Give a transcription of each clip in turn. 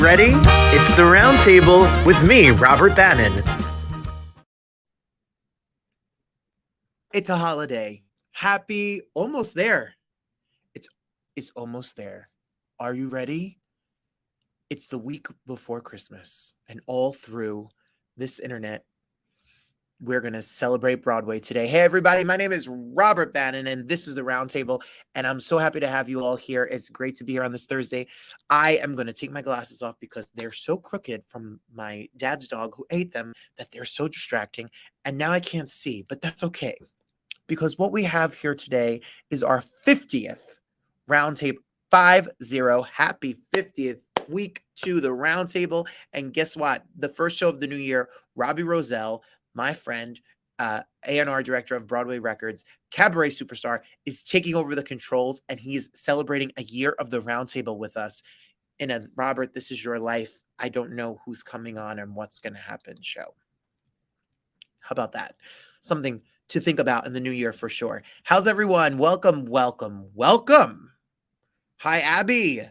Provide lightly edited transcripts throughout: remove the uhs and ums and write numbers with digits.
ready? It's the Roundtable with me, Robert Bannon. It's a holiday. Happy, almost there. It's almost there. Are you ready? It's the week before Christmas, and all through this internet, we're going to celebrate Broadway today. Hey, everybody, my name is Robert Bannon, and this is the Roundtable, and I'm so happy to have you all here. It's great to be here on this Thursday. I am going to take my glasses off because they're so crooked from my dad's dog who ate them that they're so distracting, and now I can't see, but that's okay, because what we have here today is our 50th Roundtable, 50, happy 50th week to the Roundtable, and guess what? The first show of the new year, Robbie Roselle, my friend, A&R director of Broadway Records, cabaret superstar, is taking over the controls, and he's celebrating a year of the Roundtable with us in a Robert, this is your life, I don't know who's coming on and what's going to happen show. How about that? Something to think about in the new year for sure. How's everyone? Welcome, welcome, welcome. Hi, Abby.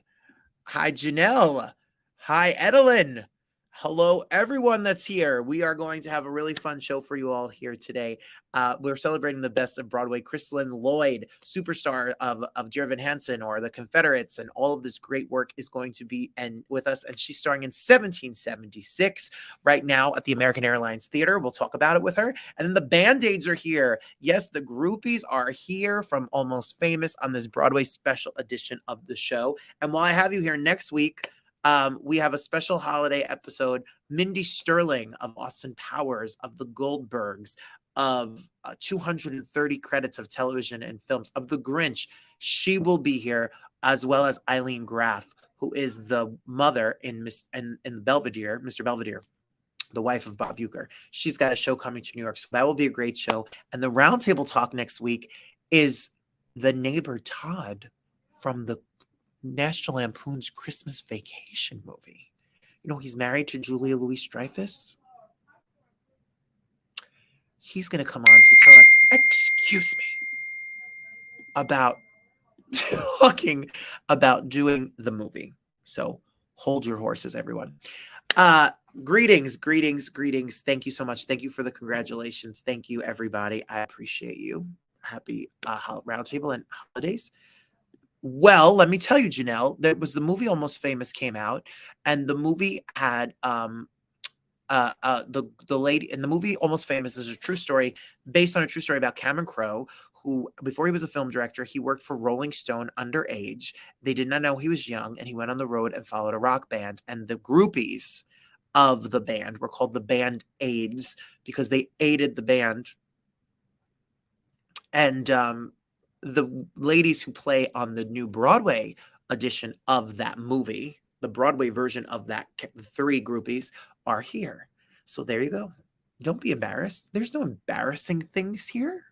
Hi, Janelle. Hi, Edelyn. Hello, everyone that's here. We are going to have a really fun show for you all here today. We're celebrating the best of Broadway. Kristolyn Lloyd, superstar of Dear Evan Hansen or The Confederates, and all of this great work is going to be with us. And she's starring in 1776 right now at the American Airlines Theater. We'll talk about it with her. And then the Band-Aids are here. Yes, the groupies are here from Almost Famous on this Broadway special edition of the show. And while I have you here next week, we have a special holiday episode. Mindy Sterling of Austin Powers, of the Goldbergs, of 230 credits of television and films, of The Grinch. She will be here, as well as Eileen Graff, who is the mother in Belvedere, Mr. Belvedere, the wife of Bob Uecker. She's got a show coming to New York, so that will be a great show. And the Roundtable talk next week is the neighbor Todd from the National Lampoon's Christmas Vacation movie. You know, he's married to Julia Louis-Dreyfus. He's going to come on to tell us, excuse me, about talking about doing the movie. So hold your horses, everyone. Greetings. Thank you so much. Thank you for the congratulations. Thank you, everybody. I appreciate you. Happy Roundtable and holidays. Well, let me tell you, Janelle, there was the movie Almost Famous came out, and the movie had the lady in the movie Almost Famous is a true story based on a true story about Cameron Crowe, who before he was a film director, he worked for Rolling Stone underage. They did not know he was young, and he went on the road and followed a rock band, and the groupies of the band were called the Band-Aids because they aided the band. And the ladies who play on the new Broadway edition of that movie, the Broadway version of that, the three groupies are here. So there you go. Don't be embarrassed. There's no embarrassing things here.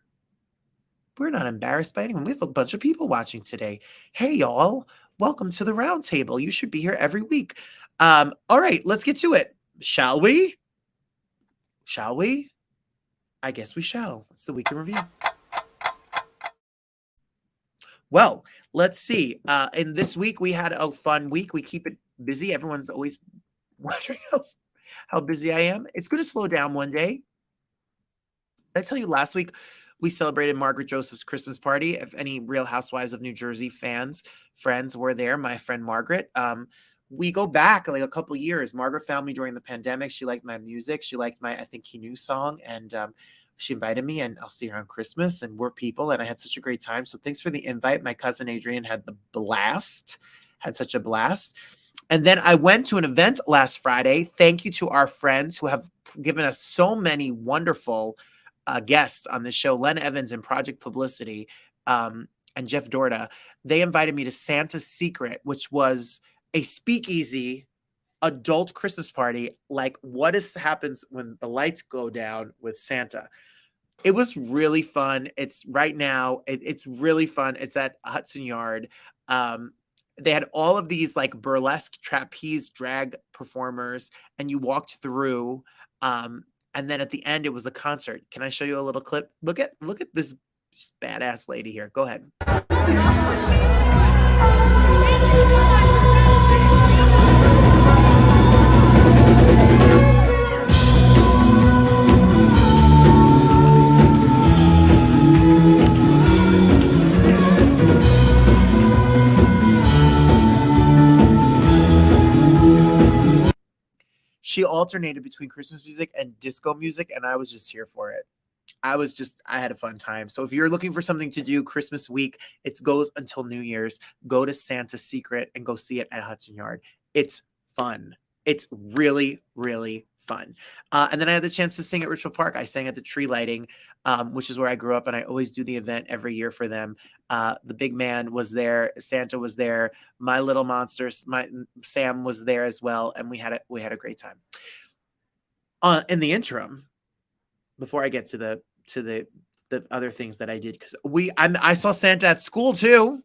We're not embarrassed by anyone. We have a bunch of people watching today. Hey, y'all. Welcome to the Roundtable. You should be here every week. All right, let's get to it. Shall we? Shall we? I guess we shall. It's the week in review. Well, let's see. In this week, we had a fun week. We keep it busy. Everyone's always wondering how busy I am. It's going to slow down one day. Did I tell you last week we celebrated Margaret Joseph's Christmas party? If any Real Housewives of New Jersey friends were there, my friend Margaret, we go back like a couple years. Margaret found me during the pandemic. She liked my music. She liked my I Think He Knew song. And she invited me, and I'll see her on Christmas, and we're people, and I had such a great time. So thanks for the invite. My cousin Adrian had such a blast. And then I went to an event last Friday. Thank you to our friends who have given us so many wonderful guests on the show. Len Evans and Project Publicity and Jeff Dorda. They invited me to Santa's Secret, which was a speakeasy adult Christmas party, like what happens when the lights go down with Santa. It was really fun. It's right now. It's really fun. It's at Hudson Yard. They had all of these like burlesque trapeze drag performers, and you walked through. And then at the end, it was a concert. Can I show you a little clip? Look at this badass lady here. Go ahead. She alternated between Christmas music and disco music, and I was just here for it. I had a fun time. So if you're looking for something to do Christmas week, it goes until New Year's. Go to Santa's Secret and go see it at Hudson Yard. It's fun. It's really, really fun. And then I had the chance to sing at Ritual Park. I sang at the tree lighting, which is where I grew up, and I always do the event every year for them. The big man was there. Santa was there. My little monsters, Sam was there as well, and we had a great time. In the interim, before I get to the other things that I did, because I saw Santa at school too.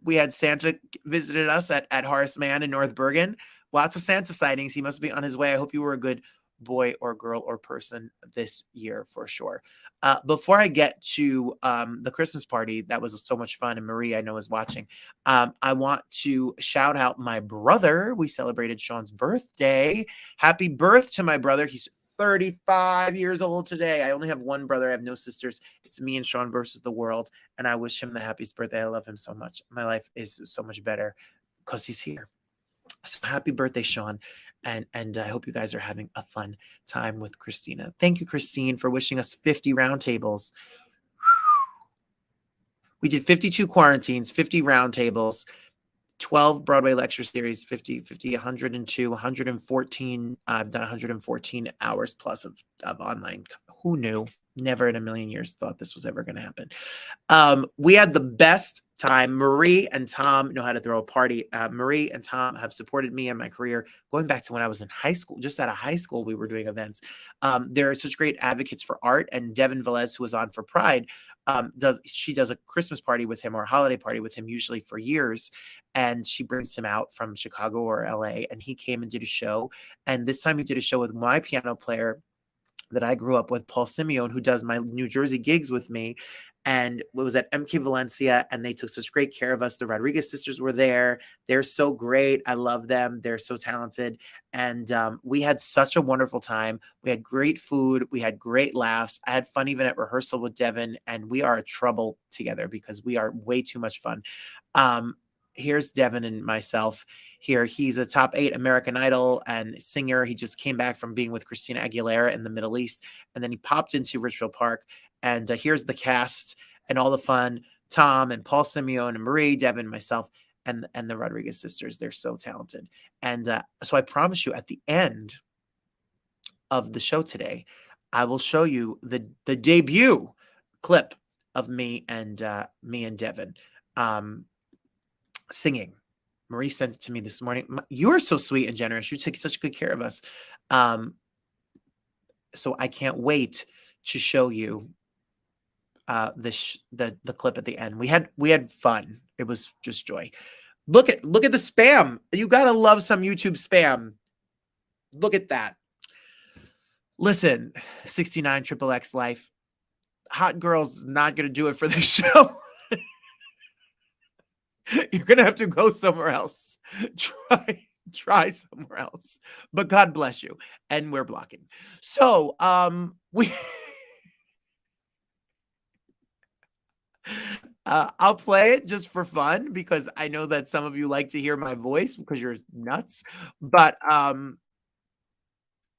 We had Santa visited us at Horace Mann in North Bergen. Lots of Santa sightings. He must be on his way. I hope you were a good boy or girl or person this year for sure. Before I get to the Christmas party, that was so much fun, and Marie, I know, is watching. I want to shout out my brother. We celebrated Sean's birthday. Happy birth to my brother. He's 35 years old today. I only have one brother. I have no sisters. It's me and Sean versus the world, and I wish him the happiest birthday. I love him so much. My life is so much better because he's here. So happy birthday, Sean. And I hope you guys are having a fun time with Christina. Thank you, Christine, for wishing us 50 roundtables. We did 52 quarantines, 50 roundtables, 12 Broadway lecture series, 50, 102, 114. I've done 114 hours plus of online. Who knew? Never in a million years thought this was ever going to happen. We had the best time. Marie and Tom know how to throw a party. Marie and Tom have supported me in my career going back to when I was in high school. Just out of high school, we were doing events. They're such great advocates for art. And Devin Velez, who was on for Pride, does a Christmas party with him or a holiday party with him, usually for years. And she brings him out from Chicago or LA. And he came and did a show. And this time he did a show with my piano player that I grew up with, Paul Simeone, who does my New Jersey gigs with me. And it was at MK Valencia, and they took such great care of us. The Rodriguez sisters were there. They're so great. I love them. They're so talented. And we had such a wonderful time. We had great food. We had great laughs. I had fun even at rehearsal with Devin, and we are a trouble together because we are way too much fun. Here's Devin and myself here. He's a top 8 American Idol and singer. He just came back from being with Christina Aguilera in the Middle East. And then he popped into Ritual Park. And here's the cast and all the fun. Tom and Paul Simeone and Marie, Devin, myself, and the Rodriguez sisters. They're so talented. And so I promise you, at the end of the show today, I will show you the debut clip of me and Devin singing. Marie sent it to me this morning. You are so sweet and generous. You take such good care of us. So I can't wait to show you the clip at the end. We had fun. It was just joy. Look at the spam. You gotta love some YouTube spam. Look at that. Listen, 69 XXX life. Hot girl's not gonna do it for this show. You're going to have to go somewhere else. Try somewhere else. But God bless you. And we're blocking. So, I'll play it just for fun because I know that some of you like to hear my voice because you're nuts. But I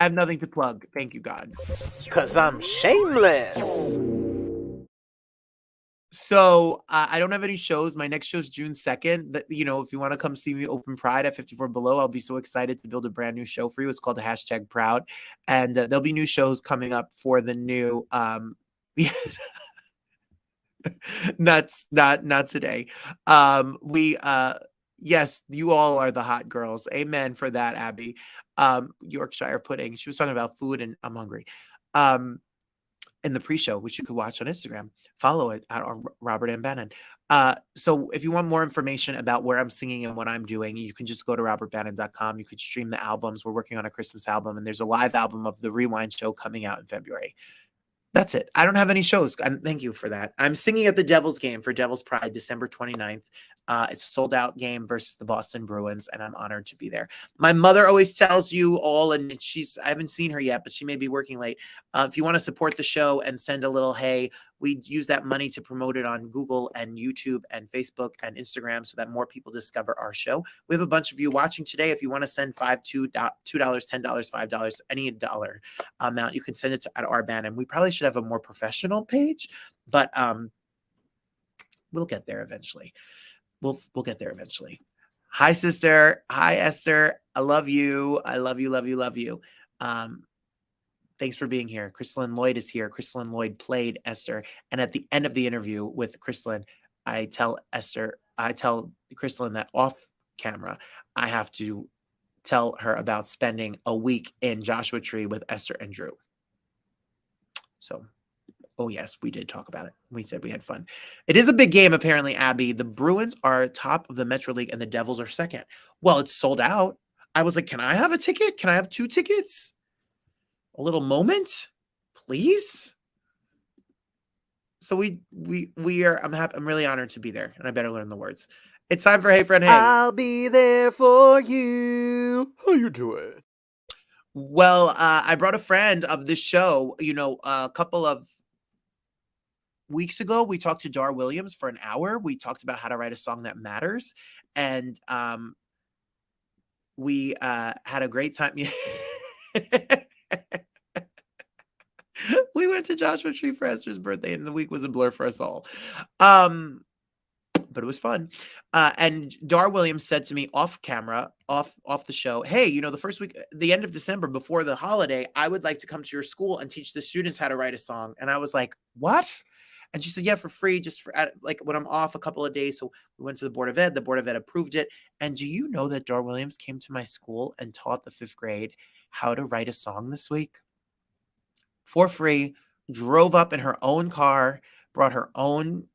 have nothing to plug. Thank you, God. Because I'm shameless. So I don't have any shows. My next show is June 2nd. That, you know, if you want to come see me open Pride at 54 Below, I'll be so excited to build a brand new show for you. It's called #Proud. And there'll be new shows coming up for the new not today. Yes, you all are the hot girls. Amen for that, Abby. Yorkshire pudding. She was talking about food and I'm hungry. In the pre-show, which you could watch on Instagram. Follow it at Robert Bannon. So if you want more information about where I'm singing and what I'm doing, you can just go to robertbannon.com. You could stream the albums. We're working on a Christmas album, and there's a live album of the Rewind show coming out in February. That's it. I don't have any shows. And thank you for that. I'm singing at the Devil's Game for Devil's Pride, December 29th. It's a sold out game versus the Boston Bruins, and I'm honored to be there. My mother always tells you all, and I haven't seen her yet, but she may be working late. If you want to support the show and send a little hey, we use that money to promote it on Google and YouTube and Facebook and Instagram so that more people discover our show. We have a bunch of you watching today. If you want to send $2, $10, $5, any dollar amount, you can send it to at our Bannon. We probably should have a more professional page, but we'll get there eventually. We'll get there eventually. Hi, sister. Hi, Esther. I love you. I love you, love you, love you. Thanks for being here. Kristolyn Lloyd is here. Kristolyn Lloyd played Esther. And at the end of the interview with Kristolyn, I tell Kristolyn that off camera, I have to tell her about spending a week in Joshua Tree with Esther and Drew. So, oh yes, we did talk about it. We said we had fun. It is a big game, apparently, Abby. The Bruins are top of the Metro League and the Devils are second. Well, it's sold out. I was like, can I have a ticket? Can I have 2 tickets? A little moment, please. So we are. I'm really honored to be there, and I better learn the words. It's time for Hey Friend Hey. I'll be there for you. How you doing? Well, I brought a friend of this show. A couple of weeks ago, we talked to Dar Williams for an hour. We talked about how to write a song that matters, and we had a great time. We went to Joshua Tree for Esther's birthday, and the week was a blur for us all. But it was fun. And Dar Williams said to me off camera, off the show, hey, the first week, the end of December before the holiday, I would like to come to your school and teach the students how to write a song. And I was like, what? And she said, yeah, for free, just for like when I'm off a couple of days. So we went to the Board of Ed. The Board of Ed approved it. And do you know that Dar Williams came to my school and taught the 5th grade how to write a song this week? For free, drove up in her own car, brought her own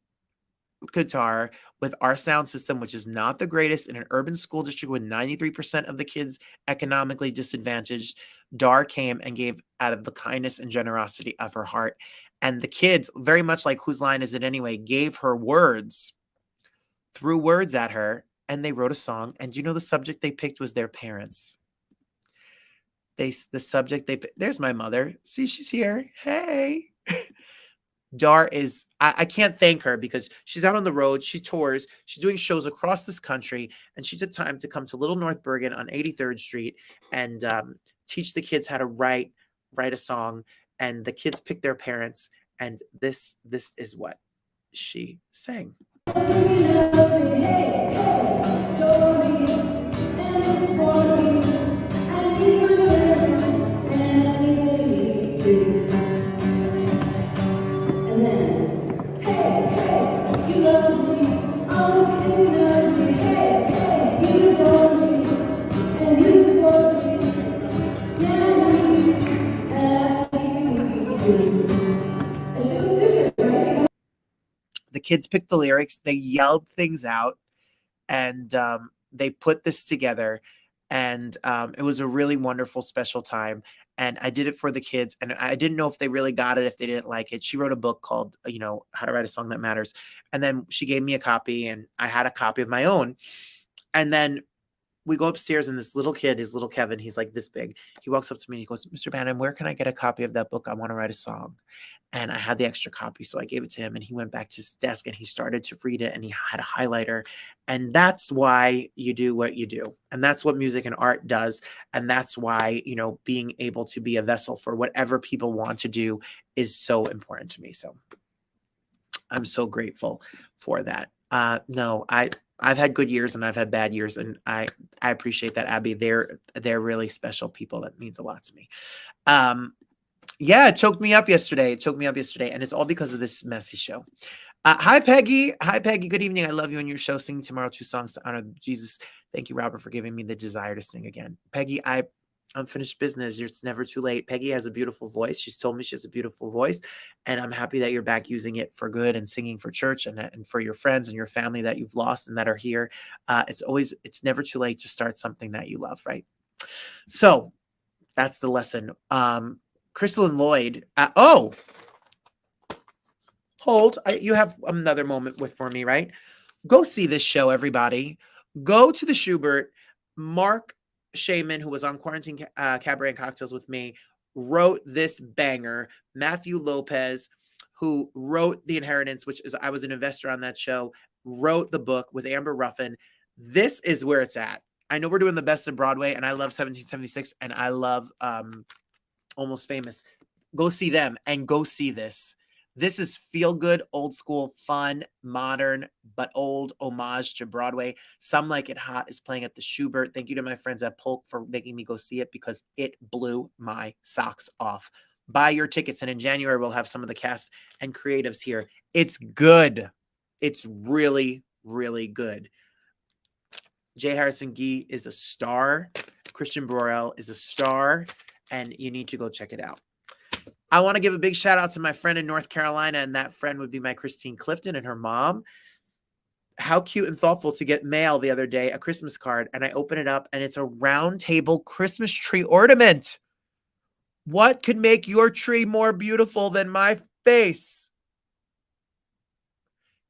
guitar with our sound system, which is not the greatest in an urban school district with 93% of the kids economically disadvantaged. Dar came and gave out of the kindness and generosity of her heart. And the kids, very much like Whose Line Is It Anyway, gave her words, threw words at her, and they wrote a song. And the subject they picked was their parents. There's my mother. See, she's here. Hey. Dar is, I can't thank her because she's out on the road. She tours. She's doing shows across this country. And she took time to come to Little North Bergen on 83rd Street and teach the kids how to write a song. And the kids pick their parents. And this is what she sang. The kids picked the lyrics, they yelled things out, and they put this together. And it was a really wonderful, special time. And I did it for the kids. And I didn't know if they really got it, if they didn't like it. She wrote a book called, How to Write a Song That Matters. And then she gave me a copy, and I had a copy of my own. And then we go upstairs, and this little kid, his little Kevin, he's like this big. He walks up to me and he goes, Mr. Bannon, where can I get a copy of that book? I want to write a song. And I had the extra copy, so I gave it to him, and he went back to his desk and he started to read it, and he had a highlighter. And that's why you do what you do. And that's what music and art does. And that's why, being able to be a vessel for whatever people want to do is so important to me. So I'm so grateful for that. No, I've had good years and I've had bad years, and I appreciate that, Abby. They're really special people. That means a lot to me. Yeah, it choked me up yesterday. And it's all because of this messy show. Hi, Peggy. Hi, Peggy. Good evening. I love you and your show. Singing tomorrow 2 songs to honor Jesus. Thank you, Robert, for giving me the desire to sing again. Peggy, unfinished business. It's never too late. Peggy has a beautiful voice. She's told me she has a beautiful voice, and I'm happy that you're back using it for good and singing for church and for your friends and your family that you've lost and that are here. It's never too late to start something that you love, right? So that's the lesson. Kristolyn Lloyd. Hold. You have another moment for me, right? Go see this show, everybody. Go to the Schubert. Mark Shaman, who was on Quarantine Cabaret and Cocktails with me, wrote this banger. Matthew Lopez, who wrote The Inheritance, which is I was an investor on that show, wrote the book with Amber Ruffin. This is where it's at. I know we're doing the best of Broadway, and I love 1776, and I love Almost Famous. Go see them and go see this. This is feel good, old school, fun, modern, but old homage to Broadway. Some Like It Hot is playing at the Schubert. Thank you to my friends at Polk for making me go see it because it blew my socks off. Buy your tickets, and in January, we'll have some of the cast and creatives here. It's good. It's really, really good. J. Harrison Gee is a star. Christian Borel is a star, and you need to go check it out. I want to give a big shout out to my friend in North Carolina, and that friend would be my Christine Clifton and her mom. How cute and thoughtful to get mail the other day, a Christmas card, and I open it up, and it's a Roundtable Christmas tree ornament. What could make your tree more beautiful than my face?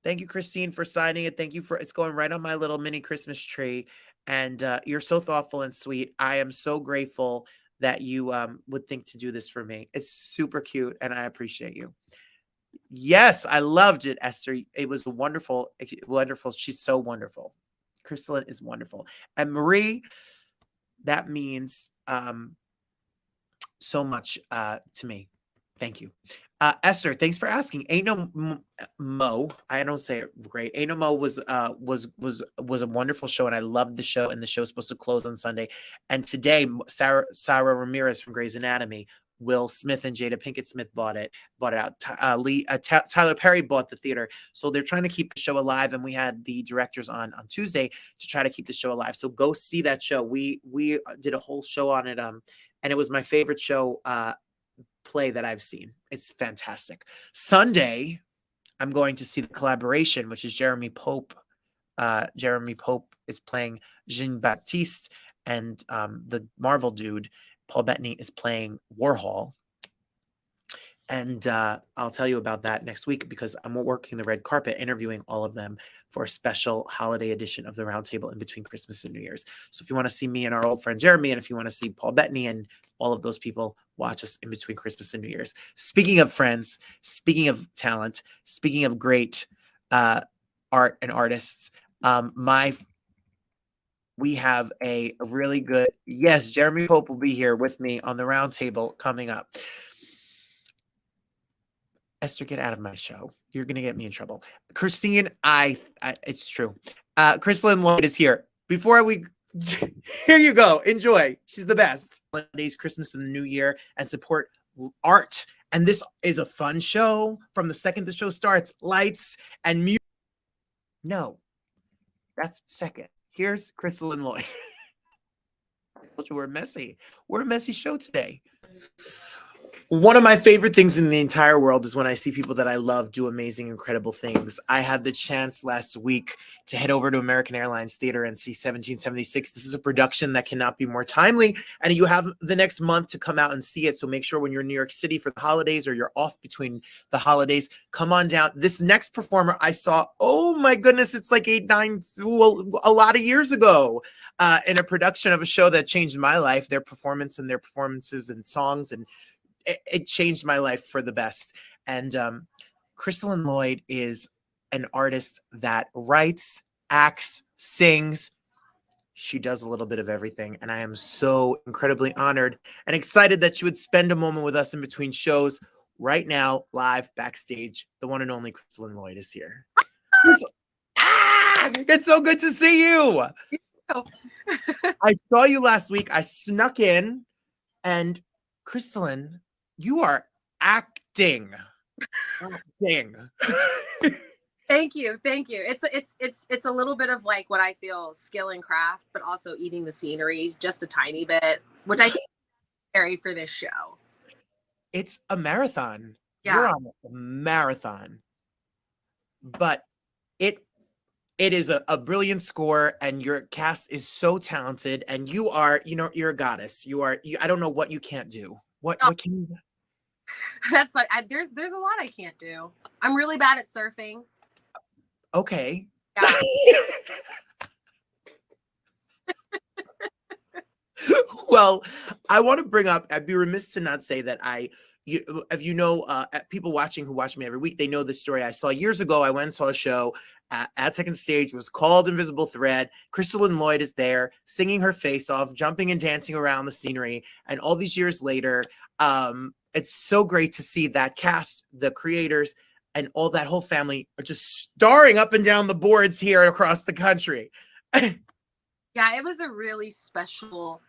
Thank you, Christine, for signing it. Thank you for it's going right on my little mini Christmas tree, and you're so thoughtful and sweet. I am so grateful that you would think to do this for me. It's super cute, and I appreciate you. Yes, I loved it, Esther. It was wonderful, wonderful. She's so wonderful. Kristolyn is wonderful. And Marie, that means so much to me. Thank you. Esther, thanks for asking. Ain't No Mo, I don't say it great. Ain't No Mo was a wonderful show, and I loved the show. And the show's supposed to close on Sunday. And today, Sarah Ramirez from Grey's Anatomy, Will Smith and Jada Pinkett Smith bought it out. Tyler Perry bought the theater, so they're trying to keep the show alive. And we had the directors on Tuesday to try to keep the show alive. So go see that show. We did a whole show on it, and it was my favorite show. Play that I've seen. It's fantastic. Sunday, I'm going to see the collaboration, which is Jeremy Pope. Jeremy Pope is playing Jean Baptiste, and the Marvel dude, Paul Bettany, is playing Warhol. And I'll tell you about that next week because I'm working the red carpet, interviewing all of them for a special holiday edition of the Roundtable in between Christmas and New Year's. So if you want to see me and our old friend Jeremy, and if you want to see Paul Bettany and all of those people, watch us in between Christmas and New Year's. Speaking of friends, speaking of talent, speaking of great art and artists, we have a really good, yes, Jeremy Pope will be here with me on the Roundtable coming up. Esther, get out of my show. You're going to get me in trouble. Christine, it's true. Kristolyn Lloyd is here. Before we, here you go. Enjoy. She's the best. Holidays, Christmas, and the New Year, and support art. And this is a fun show from the second the show starts. Lights and music. No, that's second. Here's Kristolyn Lloyd. We're messy. We're a messy show today. One of my favorite things in the entire world is when I see people that I love do amazing, incredible things. I had the chance last week to head over to American Airlines Theater and see 1776. This is a production that cannot be more timely, and you have the next month to come out and see it. So make sure when you're in New York City for the holidays or you're off between the holidays, come on down. This next performer I saw, oh my goodness, it's like 8, 9, a lot of years ago in a production of a show that changed my life, their performance and their performances and songs, and it changed my life for the best. And Kristolyn Lloyd is an artist that writes, acts, sings. She does a little bit of everything. And I am so incredibly honored and excited that she would spend a moment with us in between shows. Right now, live backstage, the one and only Kristolyn Lloyd is here. It's so good to see you. I saw you last week. I snuck in, and Kristolyn, you are acting. Thank you. It's a little bit of like what I feel skill and craft, but also eating the scenery just a tiny bit, which I think is scary for this show. It's a marathon. Yeah. You're on a marathon, but it is a brilliant score, and your cast is so talented, and you are, you're a goddess. I don't know what you can't do. What can you do? That's what there's a lot I can't do. I'm really bad at surfing. Okay. Yeah. Well, I want to bring up, I'd be remiss to not say that if you know, people watching who watch me every week, they know this story. I saw years ago, I went and saw a show at Second Stage. It was called Invisible Thread. Kristolyn Lloyd is there singing her face off, jumping and dancing around the scenery. And all these years later, it's so great to see that cast, the creators, and all that whole family are just starring up and down the boards here across the country. Yeah, it was a really special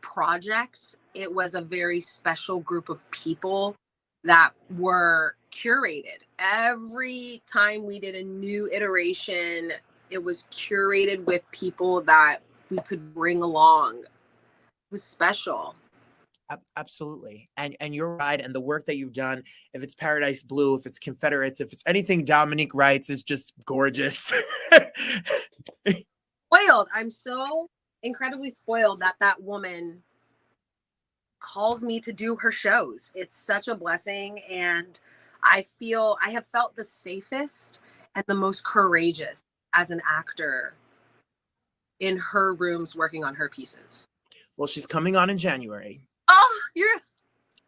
project. It was a very special group of people that were curated. Every time we did a new iteration, it was curated with people that we could bring along. It was special. Absolutely. And your ride and the work that you've done, if it's Paradise Blue, if it's Confederates, if it's anything Dominique writes, is just gorgeous. Spoiled. I'm so incredibly spoiled that that woman calls me to do her shows. It's such a blessing, and I have felt the safest and the most courageous as an actor in her rooms working on her pieces. Well, she's coming on in January. Oh,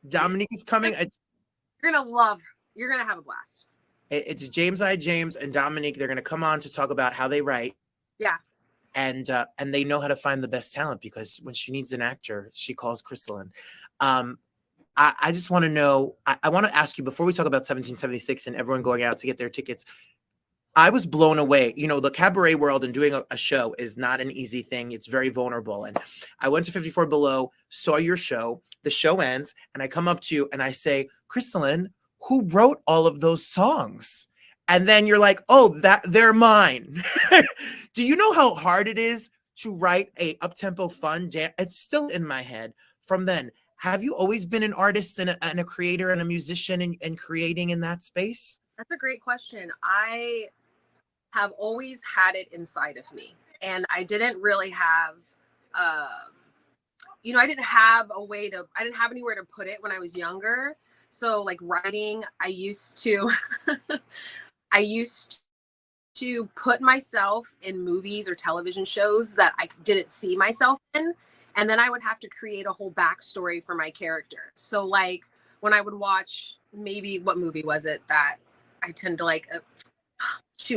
Dominique is coming. You're gonna love. You're gonna have a blast. It's James and Dominique. They're gonna come on to talk about how they write. Yeah. And they know how to find the best talent, because when she needs an actor, she calls Kristolyn. I just want to know, I want to ask you, before we talk about 1776 and everyone going out to get their tickets, I was blown away. You know, the cabaret world and doing a show is not an easy thing. It's very vulnerable. And I went to 54 Below, saw your show, the show ends, and I come up to you and I say, Kristolyn, who wrote all of those songs? And then you're like, oh, they're mine. Do you know how hard it is to write a up-tempo fun jam? It's still in my head from then. Have you always been an artist and a creator and a musician and creating in that space? That's a great question. I have always had it inside of me, and I didn't really have, I didn't have anywhere to put it when I was younger. So like writing, I used to put myself in movies or television shows that I didn't see myself in. And then I would have to create a whole backstory for my character. So like when I would watch, maybe, what movie was it that I tend to like,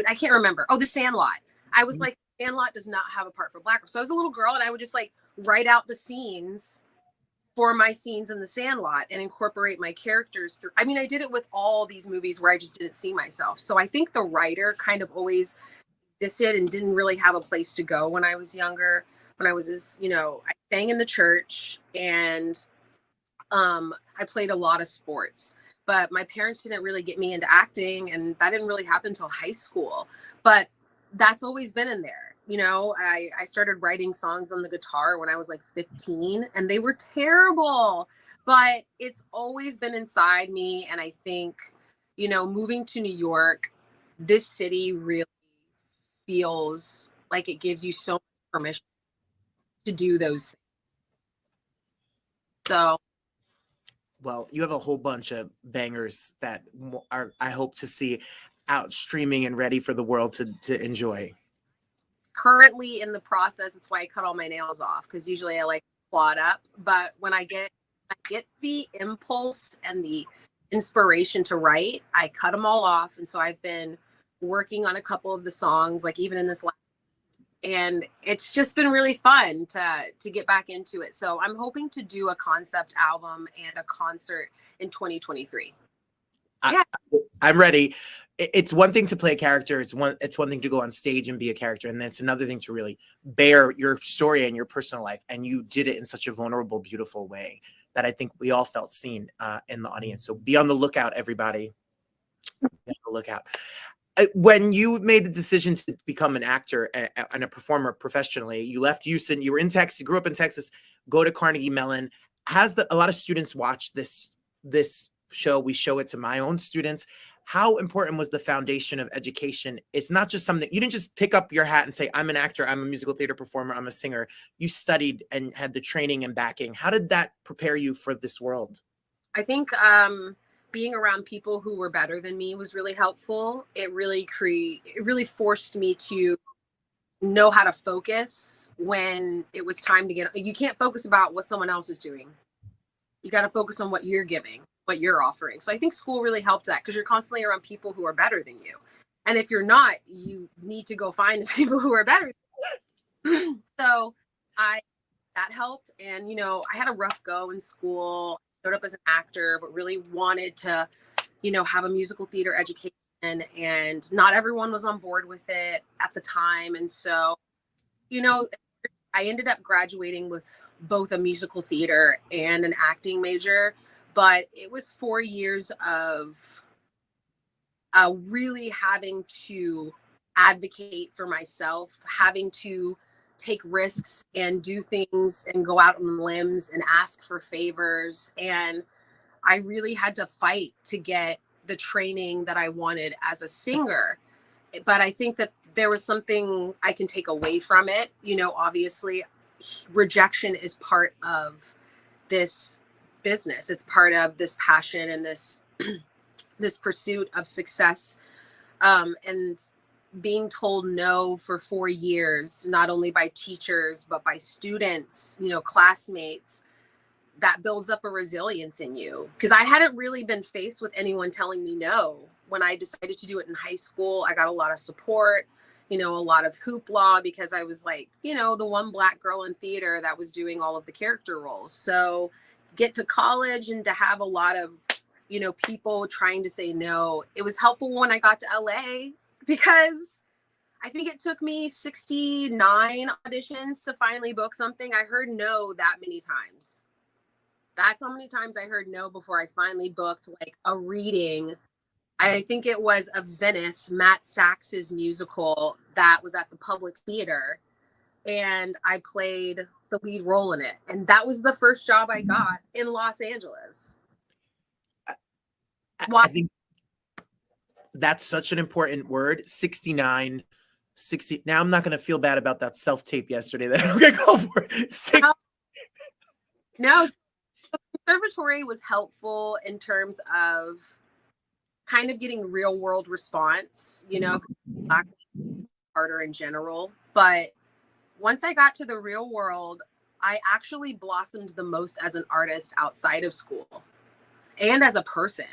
I can't remember. Oh, The Sandlot. I was like, Sandlot does not have a part for Black. So I was a little girl and I would just like write out the scenes for my scenes in The Sandlot and incorporate my characters through. I mean, I did it with all these movies where I just didn't see myself. So I think the writer kind of always existed and didn't really have a place to go when I was younger. When I was, I sang in the church, and I played a lot of sports, but my parents didn't really get me into acting, and that didn't really happen until high school. But that's always been in there. I started writing songs on the guitar when I was like 15, and they were terrible, but it's always been inside me. And I think, moving to New York, this city really feels like it gives you so much permission to do those things. So, well, you have a whole bunch of bangers that I hope to see out streaming and ready for the world to enjoy. Currently in the process, it's why I cut all my nails off, because usually I like plot up. But when I get the impulse and the inspiration to write, I cut them all off. And so I've been working on a couple of the songs, like even in this last, and it's just been really fun to get back into it. So I'm hoping to do a concept album and a concert in 2023. Yeah. I'm ready. It's one thing to play a character. It's one thing to go on stage and be a character. And then it's another thing to really bear your story and your personal life. And you did it in such a vulnerable, beautiful way that I think we all felt seen in the audience. So be on the lookout, everybody. Be on the lookout. When you made the decision to become an actor and a performer professionally, you left Houston, you were in Texas, you grew up in Texas, go to Carnegie Mellon. A lot of students watch this show. We show it to my own students. How important was the foundation of education? It's not just something, you didn't just pick up your hat and say, I'm an actor, I'm a musical theater performer, I'm a singer. You studied and had the training and backing. How did that prepare you for this world? I think being around people who were better than me was really helpful. It really forced me to know how to focus when it was time to you can't focus about what someone else is doing. You got to focus on what you're giving, what you're offering. So I think school really helped that, because you're constantly around people who are better than you. And if you're not, you need to go find the people who are better than you. So that helped. And, you know, I had a rough go in school, showed up as an actor, but really wanted to, you know, have a musical theater education. And not everyone was on board with it at the time. And so, you know, I ended up graduating with both a musical theater and an acting major, but it was 4 years of really having to advocate for myself, having to take risks and do things and go out on limbs and ask for favors. And I really had to fight to get the training that I wanted as a singer. But I think that there was something I can take away from it. You know, obviously, rejection is part of this business. It's part of this passion and this this pursuit of success. And being told no for 4 years, not only by teachers, but by students, you know, classmates, that builds up a resilience in you. Because I hadn't really been faced with anyone telling me no. When I decided to do it in high school, I got a lot of support, you know, a lot of hoopla, because I was like, you know, the one Black girl in theater that was doing all of the character roles. So get to college and to have a lot of, you know, people trying to say no. It was helpful when I got to LA, because I think it took me 69 auditions to finally book something. I heard no that many times. That's how many times I heard no before I finally booked like a reading. I think it was of Venice, Matt Sachs's musical that was at the Public Theater. And I played the lead role in it. And that was the first job I got in Los Angeles. I think that's such an important word. 69, 60. Now I'm not going to feel bad about that self-tape yesterday that I'm going to call for. No, the conservatory was helpful in terms of kind of getting real world response, you know, Black harder in general. But once I got to the real world, I actually blossomed the most as an artist outside of school and as a person.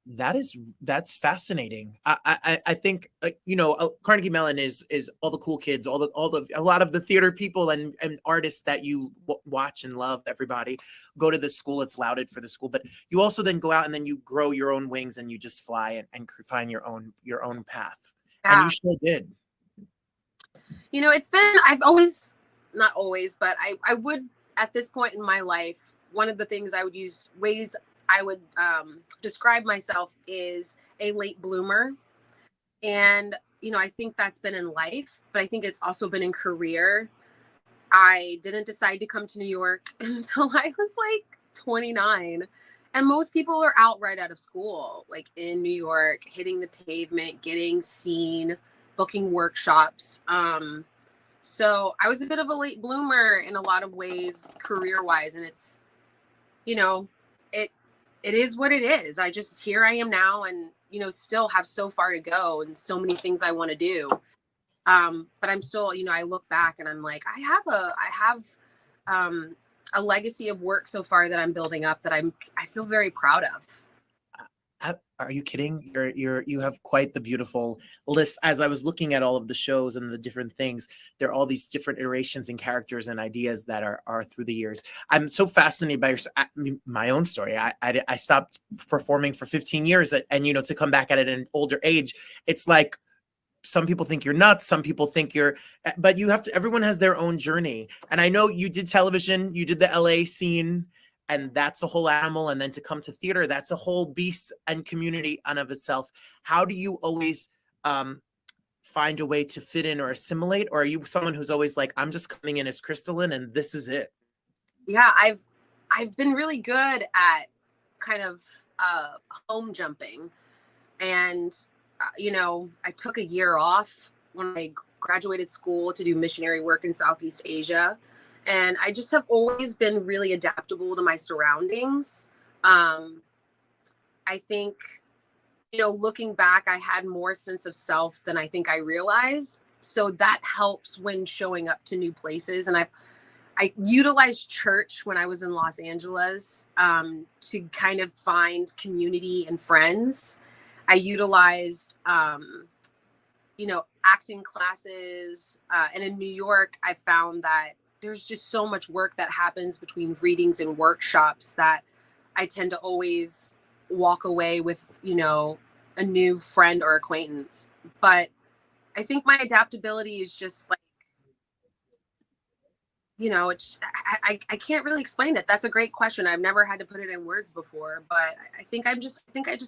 That's fascinating. I think you know, Carnegie Mellon is all the cool kids, a lot of the theater people and artists that you watch and love. Everybody go to the school. It's lauded for the school, but you also then go out and then you grow your own wings and you just fly and find your own path. Yeah. And you sure did. You know, it's been, I've always, not always, but I would, at this point in my life, one of the things I would use, ways I would describe myself is a late bloomer. And, you know, I think that's been in life, but I think it's also been in career. I didn't decide to come to New York until I was like 29. And most people are out right out of school, like in New York, hitting the pavement, getting seen, booking workshops. So I was a bit of a late bloomer in a lot of ways, career-wise. And it's, you know, it is what it is. Here I am now, and, you know, still have so far to go and so many things I want to do. But I'm still, you know, I look back and I'm like, I have a legacy of work so far that I'm building up that I feel very proud of. Are you kidding? You have quite the beautiful list. As I was looking at all of the shows and the different things, there are all these different iterations and characters and ideas that are through the years. I'm so fascinated by my own story. I stopped performing for 15 years, and you know, to come back at it at an older age, it's like some people think you're nuts, some people think but you have to. Everyone has their own journey. And I know you did television, you did the LA scene. And that's a whole animal. And then to come to theater, that's a whole beast and community on of itself. How do you always find a way to fit in or assimilate? Or are you someone who's always like, I'm just coming in as Kristolyn and this is it? Yeah, I've been really good at kind of home jumping. And, you know, I took a year off when I graduated school to do missionary work in Southeast Asia. And I just have always been really adaptable to my surroundings. I think, looking back, I had more sense of self than I think I realized. So that helps when showing up to new places. And I utilized church when I was in Los Angeles to kind of find community and friends. I utilized, acting classes. And in New York, I found that there's just so much work that happens between readings and workshops that I tend to always walk away with, a new friend or acquaintance. But I think my adaptability is just like, it's, I can't really explain it. That's a great question. I've never had to put it in words before, but I think I just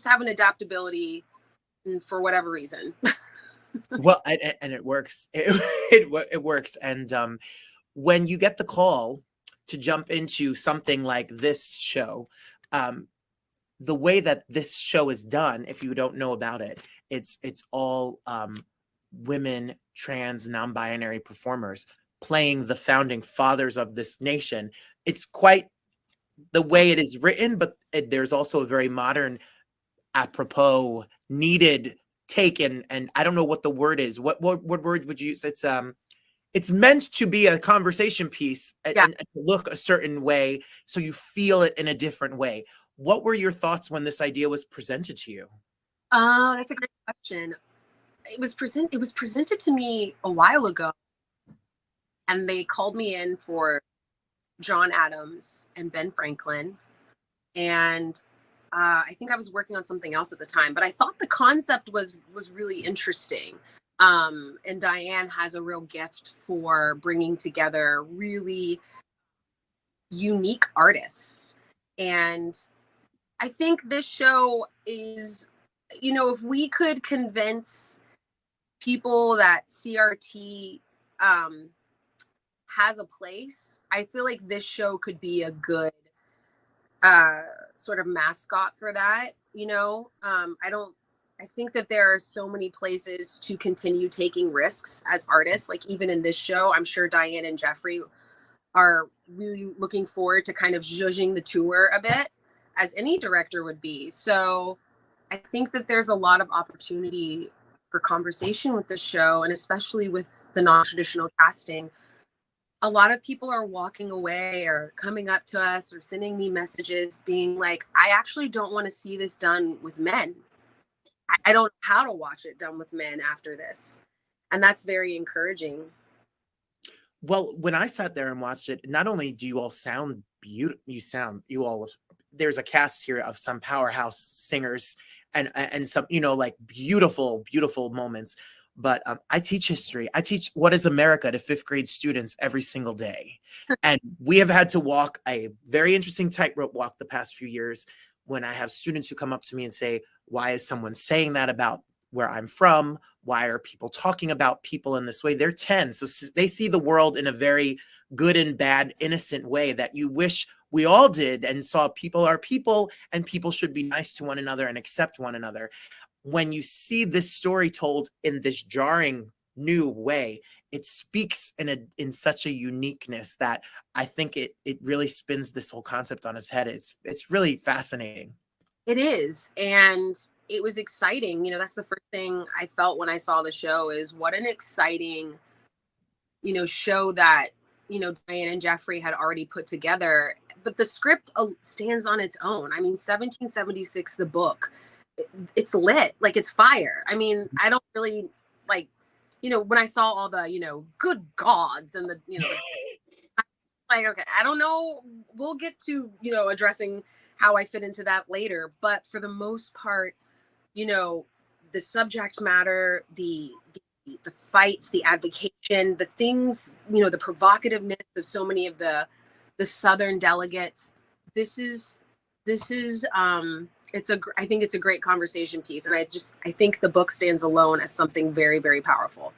have an adaptability for whatever reason. Well, and it works. It works. And when you get the call to jump into something like this show, the way that this show is done, if you don't know about it, it's all women, trans, non-binary performers playing the founding fathers of this nation. It's quite the way it is written, but there's also a very modern, apropos, needed take. And I don't know what the word is. What word would you use? It's meant to be a conversation piece and to look a certain way, so you feel it in a different way. What were your thoughts when this idea was presented to you? That's a great question. It was presented to me a while ago, and they called me in for John Adams and Ben Franklin, and I think I was working on something else at the time, but I thought the concept was really interesting. And Diane has a real gift for bringing together really unique artists. And I think this show is, if we could convince people that CRT has a place, I feel like this show could be a good sort of mascot for that. I think that there are so many places to continue taking risks as artists. Like even in this show, I'm sure Diane and Jeffrey are really looking forward to kind of zhuzhing the tour a bit, as any director would be. So I think that there's a lot of opportunity for conversation with this show, and especially with the non-traditional casting. A lot of people are walking away or coming up to us or sending me messages being like, I actually don't want to see this done with men. I don't know how to watch it done with men after this. And that's very encouraging. Well, when I sat there and watched it, not only do you all sound beautiful, there's a cast here of some powerhouse singers and some, like beautiful, beautiful moments. But I teach history. I teach What is America to 5th grade students every single day. And we have had to walk a very interesting tightrope walk the past few years, when I have students who come up to me and say, why is someone saying that about where I'm from? Why are people talking about people in this way? They're 10. So they see the world in a very good and bad, innocent way that you wish we all did, and saw people are people and people should be nice to one another and accept one another. When you see this story told in this jarring new way, it speaks in such a uniqueness that I think it really spins this whole concept on its head. It's really fascinating. It is. And it was exciting. That's the first thing I felt when I saw the show, is what an exciting, show that, Diane and Jeffrey had already put together. But the script stands on its own. I mean, 1776, the book, it's lit, like it's fire. I mean, I don't really like, when I saw all the, good gods and the, like, okay, I don't know. We'll get to, addressing how I fit into that later. But for the most part, the subject matter, the fights, the advocation, the things, the provocativeness of so many of the Southern delegates. I think it's a great conversation piece. And I think the book stands alone as something very, very powerful.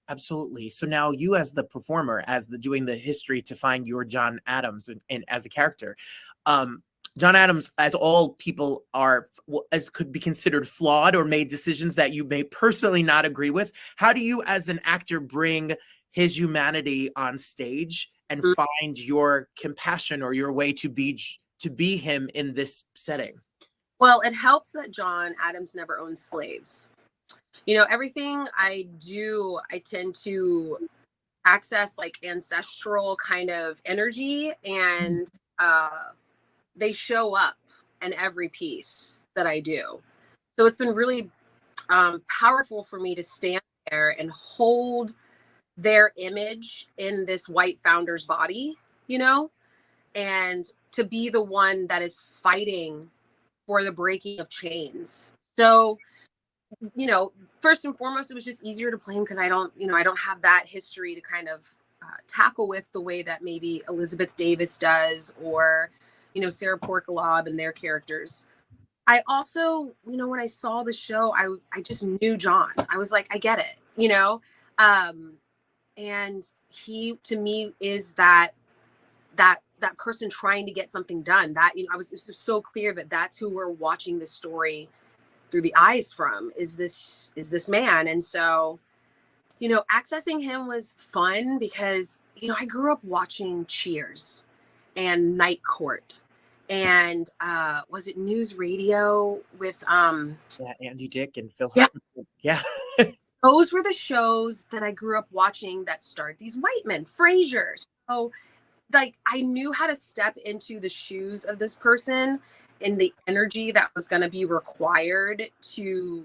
Absolutely. So now you, as the performer, doing the history to find your John Adams and as a character, John Adams, as all people are, as could be considered flawed or made decisions that you may personally not agree with. How do you, as an actor, bring his humanity on stage and find your compassion or your way to to be him in this setting? Well, it helps that John Adams never owned slaves. You know, everything I do, I tend to access like ancestral kind of energy, and they show up in every piece that I do. So it's been really powerful for me to stand there and hold their image in this white founder's body, you know, and to be the one that is fighting for the breaking of chains. So, you know, first and foremost, it was just easier to play him because I don't have that history to kind of tackle with the way that maybe Elizabeth Davis does, or, you know, Sarah Portalob and their characters. I also, you know, when I saw the show, I just knew John. I was like, I get it, you know? And he, to me, is that person trying to get something done. That, you know, it was so clear that that's who we're watching the story through the eyes from, is this man. And so, you know, accessing him was fun because, you know, I grew up watching Cheers and Night Court and was it News Radio with Andy Dick and Phil yeah. Hartman. Yeah. Those were the shows that I grew up watching that starred these white men, Frasier. So like I knew how to step into the shoes of this person and the energy that was going to be required to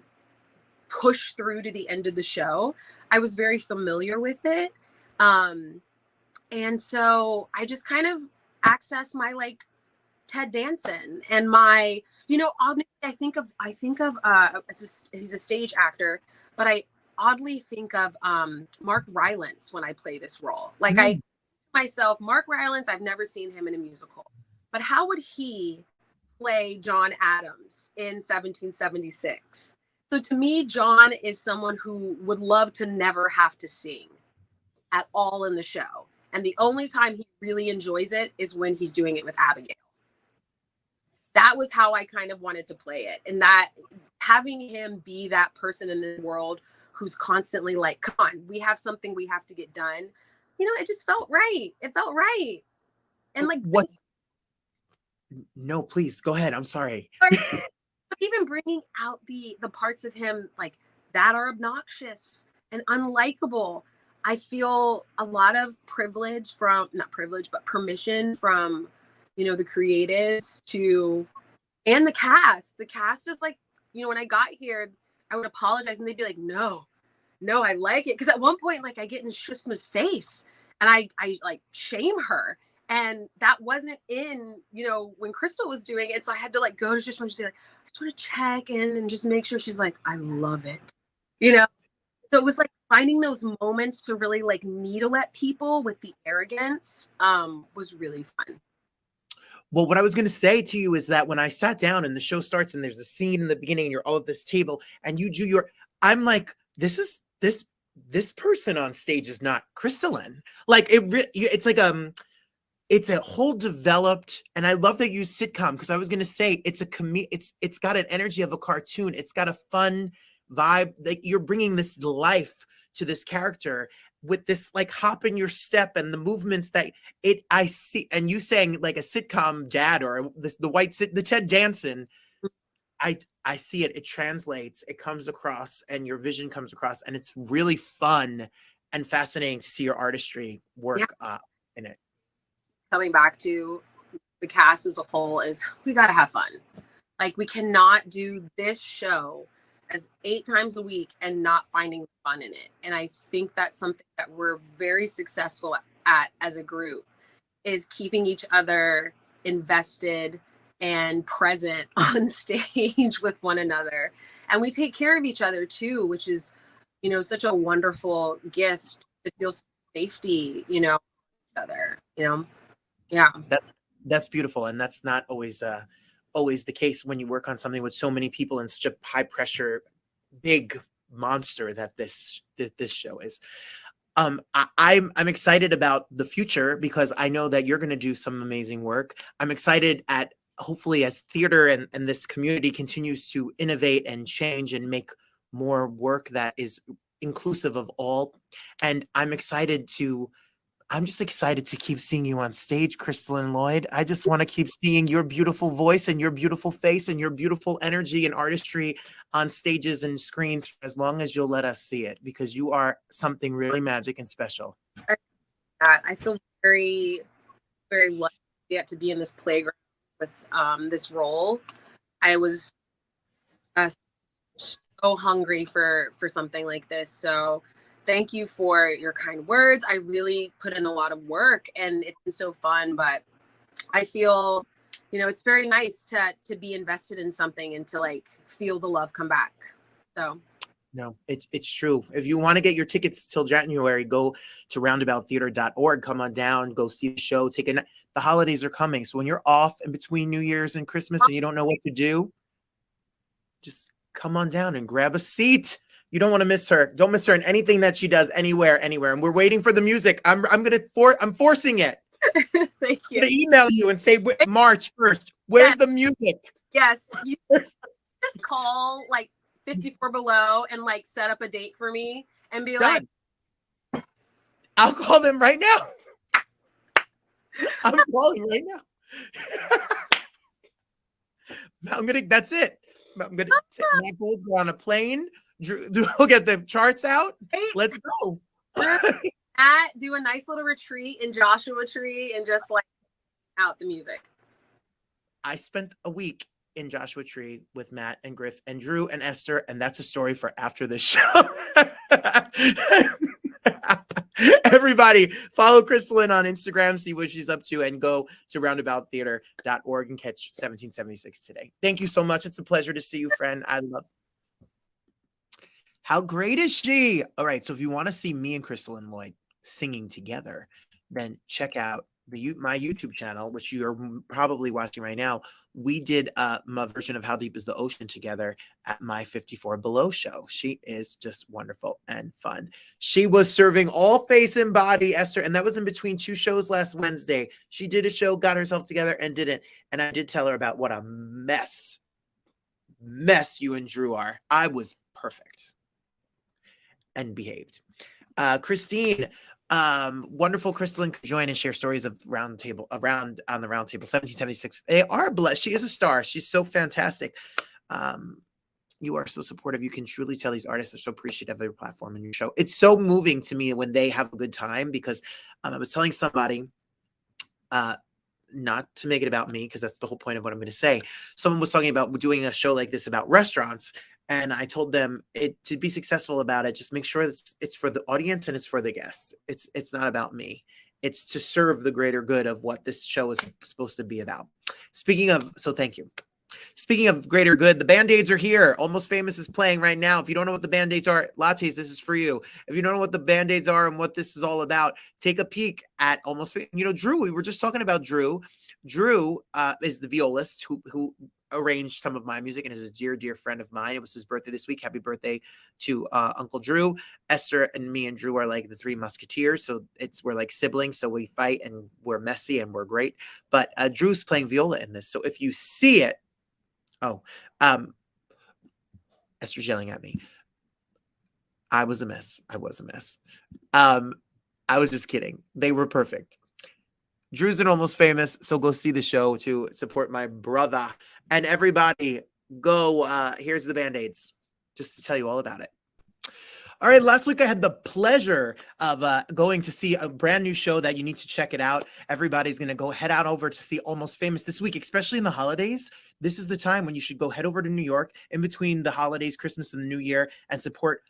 push through to the end of the show. I was very familiar with it. And so I just kind of access my like Ted Danson and my, you know, honestly, I think of he's a stage actor, but I oddly think of Mark Rylance when I play this role. Like I myself, Mark Rylance, I've never seen him in a musical, but how would he play John Adams in 1776? So to me, John is someone who would love to never have to sing at all in the show. And the only time he really enjoys it is when he's doing it with Abigail. That was how I kind of wanted to play it. And that having him be that person in the world who's constantly like, come on, we have something we have to get done. You know, it just felt right. It felt right. And like, what's no, please go ahead. I'm sorry. Even bringing out the parts of him like that are obnoxious and unlikable. I feel a lot of privilege from, not privilege, but permission from, you know, the creatives to, and the cast. The cast is like, you know, when I got here, I would apologize and they'd be like, no, I like it. Because at one point, like I get in Shushma's face and I like shame her. And that wasn't in, you know, when Crystal was doing it. So I had to like go to Shushma and just be like, I just want to check in and just make sure she's like, I love it. You know? So it was like finding those moments to really like needle at people with the arrogance was really fun. Well, what I was going to say to you is that when I sat down and the show starts and there's a scene in the beginning and you're all at this table and you do I'm like, this person on stage is not Kristolyn. Like it's like, it's a whole developed, and I love that you use sitcom because I was going to say it's it's got an energy of a cartoon. It's got a fun vibe that you're bringing this life to this character with this like hop in your step and the movements that I see, and you saying like a sitcom dad or the Ted Danson. I see it. It translates. It comes across, and your vision comes across, and it's really fun and fascinating to see your artistry work in it. Coming back to the cast as a whole is we got to have fun. Like we cannot do this show as 8 times a week and not finding fun in it. And I think that's something that we're very successful at as a group, is keeping each other invested and present on stage with one another. And we take care of each other too, which is, you know, such a wonderful gift to feel safety, you know, each other, you know. Yeah, that's beautiful, and that's not always the case when you work on something with so many people and such a high pressure, big monster that this show is. I'm excited about the future because I know that you're going to do some amazing work. I'm excited at hopefully as theater and this community continues to innovate and change and make more work that is inclusive of all, and I'm excited to I'm just excited to keep seeing you on stage, Kristolyn Lloyd. I just want to keep seeing your beautiful voice and your beautiful face and your beautiful energy and artistry on stages and screens for as long as you'll let us see it, because you are something really magic and special. I feel very, very lucky to get to be in this playground with this role. I was so hungry for something like this. So thank you for your kind words. I really put in a lot of work and it's been so fun, but I feel, it's very nice to be invested in something and to like feel the love come back. So no, it's true. If you want to get your tickets till January, go to roundabouttheater.org. Come on down, go see the show. The holidays are coming. So when you're off in between New Year's and Christmas and you don't know what to do, just come on down and grab a seat. You don't want to miss her. Don't miss her in anything that she does anywhere. And we're waiting for the music. I'm forcing it. Thank you. I'm gonna email you and say March 1st. Where's the music? Yes. You just call like 54 Below and like set up a date for me and be Done. Like, I'll call them right now. I'm calling right now. That's it. I'm gonna go on a plane. We'll get the charts out. Hey, let's go. Do a nice little retreat in Joshua Tree and just like out the music. I spent a week in Joshua Tree with Matt and Griff and Drew and Esther, and that's a story for after this show. Everybody follow Kristolyn on Instagram, see what she's up to, and go to roundabouttheater.org and catch 1776 today. Thank you so much. It's a pleasure to see you, friend. I love it. How great is she? All right, so if you want to see me and Kristolyn Lloyd singing together, then check out my YouTube channel, which you are probably watching right now. We did my version of How Deep is the Ocean together at my 54 Below show. She is just wonderful and fun. She was serving all face and body, Esther, and that was in between two shows last Wednesday. She did a show, got herself together, and didn't. And I did tell her about what a mess you and Drew are. I was perfect and behaved. Christine, wonderful Kristolyn could join and share stories of Roundtable around on the Roundtable 1776. They are blessed. She is a star. She's so fantastic. You are so supportive. You can truly tell these artists are so appreciative of your platform and your show. It's so moving to me when they have a good time, because I was telling somebody, not to make it about me, because that's the whole point of what I'm going to say. Someone was talking about doing a show like this about restaurants. And I told them to be successful about it, just make sure it's for the audience and it's for the guests. It's not about me. It's to serve the greater good of what this show is supposed to be about. So thank you. Speaking of greater good, the Band-Aids are here. Almost Famous is playing right now. If you don't know what the Band-Aids are, Lattes, this is for you. If you don't know what the Band-Aids are and what this is all about, take a peek at Drew. We were just talking about Drew. Drew is the violist who arranged some of my music and is a dear, dear friend of mine. It was his birthday this week. Happy birthday to Uncle Drew. Esther and me and Drew are like the three musketeers. So we're like siblings. So we fight and we're messy and we're great. But Drew's playing viola in this. So if you see it, Esther's yelling at me. I was a mess. I was just kidding. They were perfect. Drew's an Almost Famous, so go see the show to support my brother. And everybody, go. Here's the Band-Aids, just to tell you all about it. All right, last week I had the pleasure of going to see a brand new show that you need to check it out. Everybody's going to head out over to see Almost Famous this week, especially in the holidays. This is the time when you should go head over to New York in between the holidays, Christmas and the New Year, and support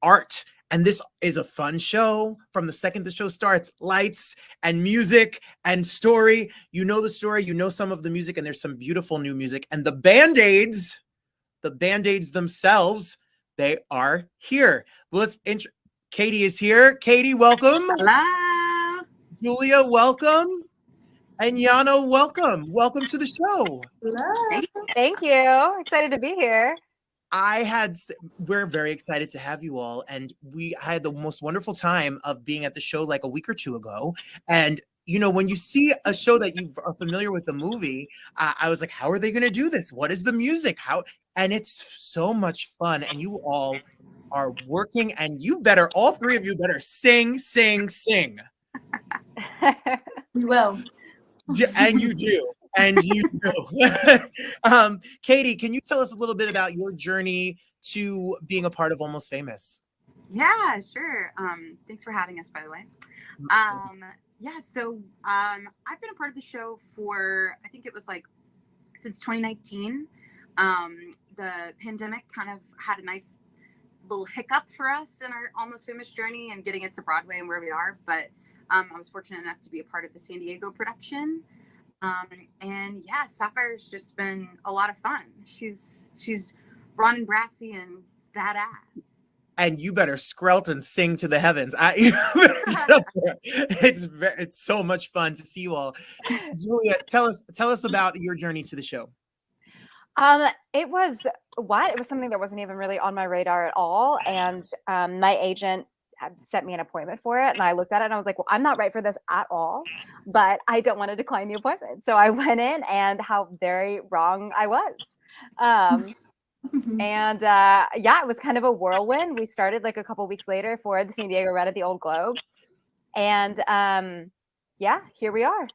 art. And this is a fun show. From the second the show starts, lights and music and story. You know the story, you know some of the music, and there's some beautiful new music. And the Band-Aids themselves, they are here. Katie is here. Katie, welcome. Hello. Julia, welcome. And Jana, welcome. Welcome to the show. Hello. Thank you. Excited to be here. We're very excited to have you all. And we had the most wonderful time of being at the show like a week or two ago. And, when you see a show that you are familiar with the movie, I was like, how are they going to do this? What is the music? And it's so much fun. And you all are working, and all three of you better sing. We will. And you do. And you do. Katie, can you tell us a little bit about your journey to being a part of Almost Famous? Yeah, sure. Thanks for having us, by the way. Yeah, so I've been a part of the show for, I think it was like since 2019. The pandemic kind of had a nice little hiccup for us in our Almost Famous journey and getting it to Broadway and where we are. But I was fortunate enough to be a part of the San Diego production. And yeah, Sapphire's just been a lot of fun. She's Ron and brassy and badass. And you better skrelt and sing to the heavens. You better get up there. It's so much fun to see you all. Julia, tell us about your journey to the show. It was something that wasn't even really on my radar at all. And my agent had sent me an appointment for it. And I looked at it and I was like, well, I'm not right for this at all, but I don't want to decline the appointment. So I went in, and how very wrong I was. And yeah, it was kind of a whirlwind. We started like a couple weeks later for the San Diego Red at the Old Globe. And yeah, here we are.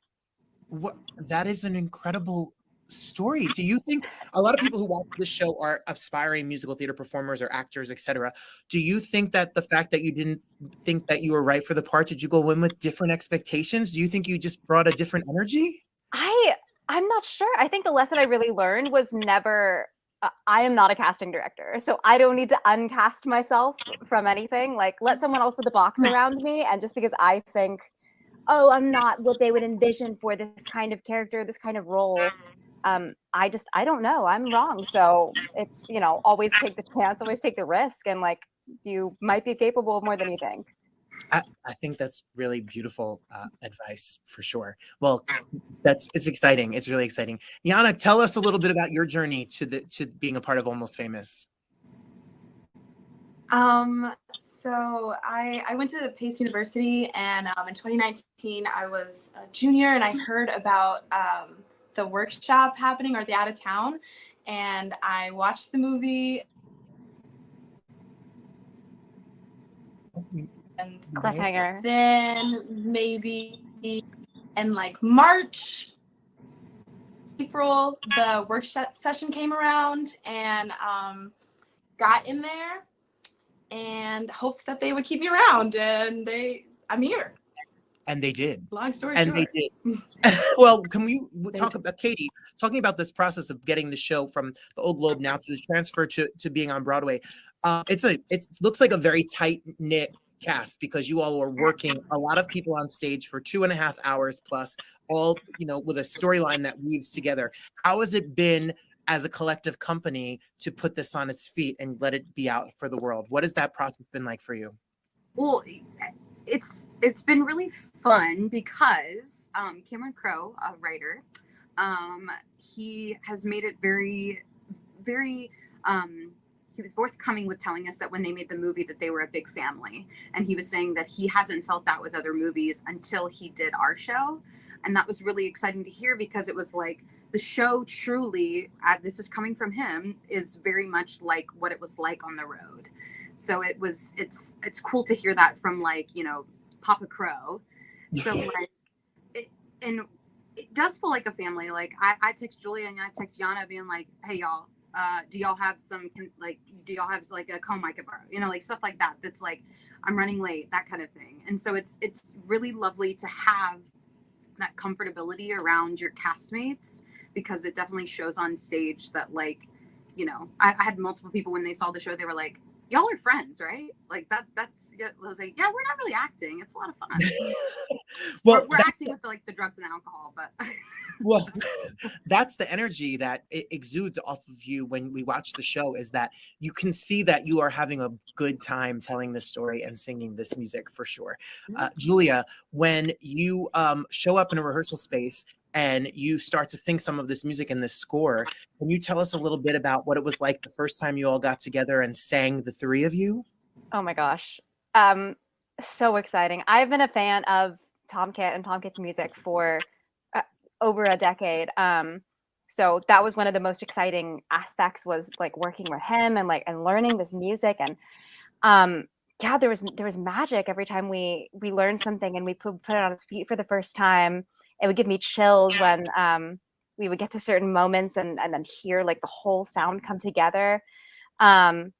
That is an incredible story. Do you think a lot of people who watch this show are aspiring musical theater performers or actors, etc.? Do you think that the fact that you didn't think that you were right for the part, did you go in with different expectations? Do you think you just brought a different energy? I'm not sure. I think the lesson I really learned was never, I am not a casting director, so I don't need to uncast myself from anything. Like, let someone else put the box around me, and just because I think, oh, I'm not what they would envision for this kind of character, this kind of role, I don't know. I'm wrong. So it's, always take the chance, always take the risk, and like, you might be capable of more than you think. I think that's really beautiful advice for sure. Well, it's exciting. It's really exciting. Jana, tell us a little bit about your journey to being a part of Almost Famous. So I went to Pace University, and in 2019 I was a junior, and I heard about the workshop happening, or the out of town, and I watched the movie. And Cliffhanger. then maybe in like March, April, the workshop session came around, and got in there and hoped that they would keep me around, and I'm here. And they did. Long story and short. They did. Well, can we talk about Katie, talking about this process of getting the show from the Old Globe now to the transfer to being on Broadway? It looks like a very tight knit cast, because you all are working a lot of people on stage for 2.5 hours plus, all with a storyline that weaves together. How has it been as a collective company to put this on its feet and let it be out for the world? What has that process been like for you? Well, it's been really fun because Cameron Crowe, a writer, he has made it very, very he was forthcoming with telling us that when they made the movie that they were a big family, and he was saying that he hasn't felt that with other movies until he did our show. And that was really exciting to hear, because it was like the show truly, this is coming from him, is very much like what it was like on the road. So it's cool to hear that from Papa Crow. So it does feel like a family. Like I text Julia and I text Jana being like, hey y'all, do y'all have a comb I could borrow? Like stuff like that. That's like, I'm running late, that kind of thing. And so it's really lovely to have that comfortability around your castmates, because it definitely shows on stage that I had multiple people when they saw the show, they were like, y'all are friends, right? Like that's, I was like, yeah, we're not really acting. It's a lot of fun. Well, we're acting with the drugs and alcohol, but. Well, that's the energy that it exudes off of you when we watch the show, is that you can see that you are having a good time telling this story and singing this music for sure. Julia, when you show up in a rehearsal space and you start to sing some of this music and this score, can you tell us a little bit about what it was like the first time you all got together and sang, the three of you? Oh my gosh. So exciting. I've been a fan of Tom Kit and Tom Kit's music for over a decade. So that was one of the most exciting aspects, was like working with him and learning this music. And yeah, there was magic every time we learned something and we put it on its feet for the first time. It would give me chills when we would get to certain moments and then hear like the whole sound come together. And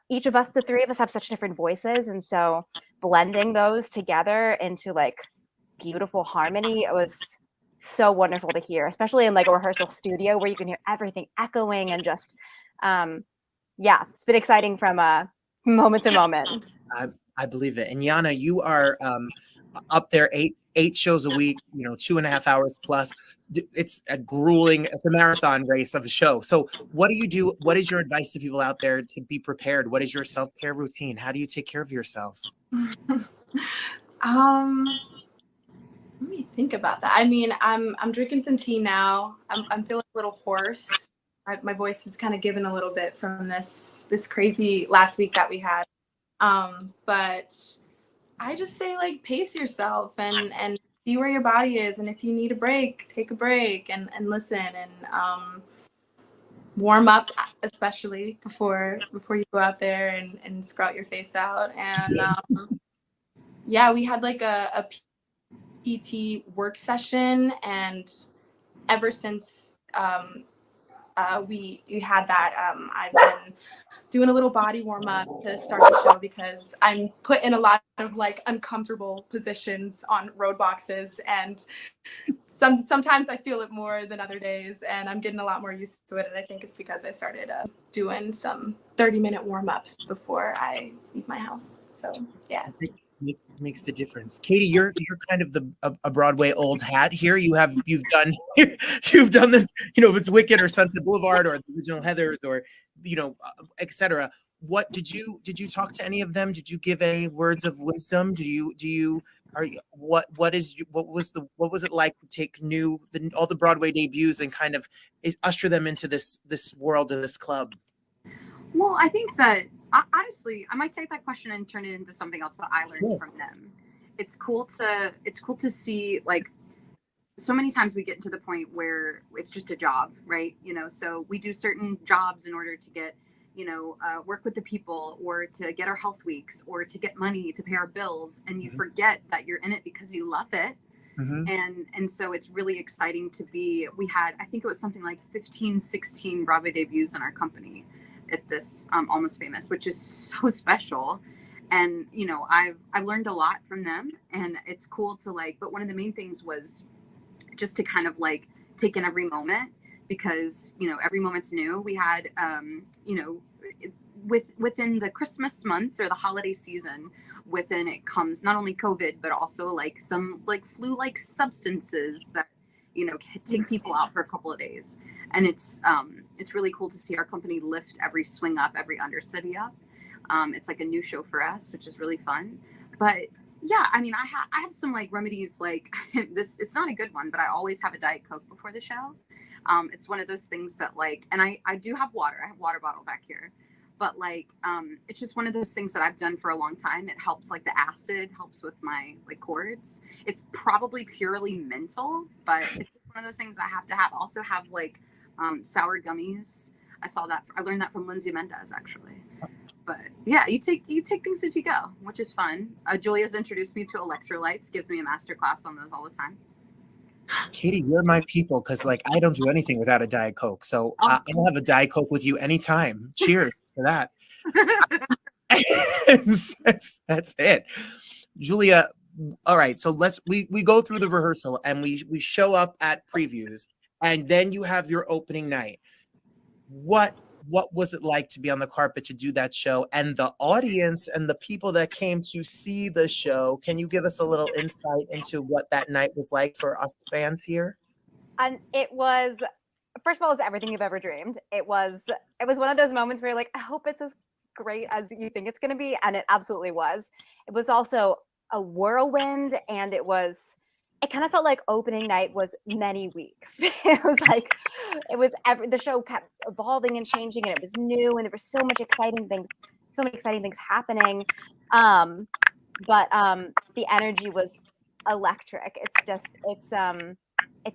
each of us, the three of us, have such different voices, and so blending those together into like beautiful harmony, it was so wonderful to hear, especially in like a rehearsal studio where you can hear everything echoing and just yeah, it's been exciting from moment to moment. I believe it. And Jana, you are up there eight shows a week, 2.5 hours plus. It's a grueling, it's a marathon race of a show. So what do you do? What is your advice to people out there to be prepared? What is your self-care routine? How do you take care of yourself? Let me think about that. I mean, I'm drinking some tea now. I'm feeling a little hoarse. My voice is kind of given a little bit from this crazy last week that we had. But I just say like pace yourself and see where your body is, and if you need a break, take a break and listen and warm up, especially before you go out there and sprout your face out. And yeah, we had like a PT work session, and ever since we had that, I've been doing a little body warm up to start the show because I'm put in a lot of like uncomfortable positions on road boxes, and sometimes I feel it more than other days, and I'm getting a lot more used to it. And I think it's because I started doing some 30-minute warm ups before I leave my house. So yeah. Makes the difference. Katie, you're kind of a Broadway old hat here. You've done you've done this, if it's Wicked or Sunset Boulevard or the original Heathers or etc. What did you talk to any of them? Did you give any words of wisdom? What was it like to take all the Broadway debuts and kind of usher them into this world and this club? Well, I think that honestly, I might take that question and turn it into something else, but I learned from them. It's cool to see, like, so many times we get to the point where it's just a job, right? So we do certain jobs in order to get, work with the people or to get our health weeks or to get money to pay our bills. And you forget that you're in it because you love it. And so it's really exciting we had, I think it was something like 15, 16 Broadway debuts in our company at this Almost Famous, which is so special. And I've learned a lot from them, and it's cool to but one of the main things was just to kind of take in every moment, because every moment's new. We had within the Christmas months or the holiday season, within it comes not only COVID but also some flu substances that take people out for a couple of days. And it's really cool to see our company lift every swing up, every understudy up. It's like a new show for us, which is really fun. But yeah, I mean, I have some remedies this. It's not a good one, but I always have a Diet Coke before the show. It's one of those things that and I do have water. I have a water bottle back here. But it's just one of those things that I've done for a long time. It helps, the acid helps with my cords. It's probably purely mental, but it's just one of those things I have to have. Also have sour gummies. I learned that from Lindsay Mendez, actually. But yeah, you take things as you go, which is fun. Julia's introduced me to electrolytes, gives me a master class on those all the time. Katie, you're my people, because I don't do anything without a Diet Coke. So I'll have a Diet Coke with you anytime. Cheers for that. That's it. Julia, all right. So we go through the rehearsal and we show up at previews, and then you have your opening night. What was it like to be on the carpet to do that show, and the audience and the people that came to see the show? Can you give us a little insight into what that night was like for us fans here? And it was, first of all, it was everything you've ever dreamed. It was one of those moments where you're like, I hope it's as great as you think it's going to be. And it absolutely was. It was also a whirlwind, and it kind of felt like opening night was many weeks. The show kept evolving and changing, and it was new, and there were so many exciting things happening. But the energy was electric. It's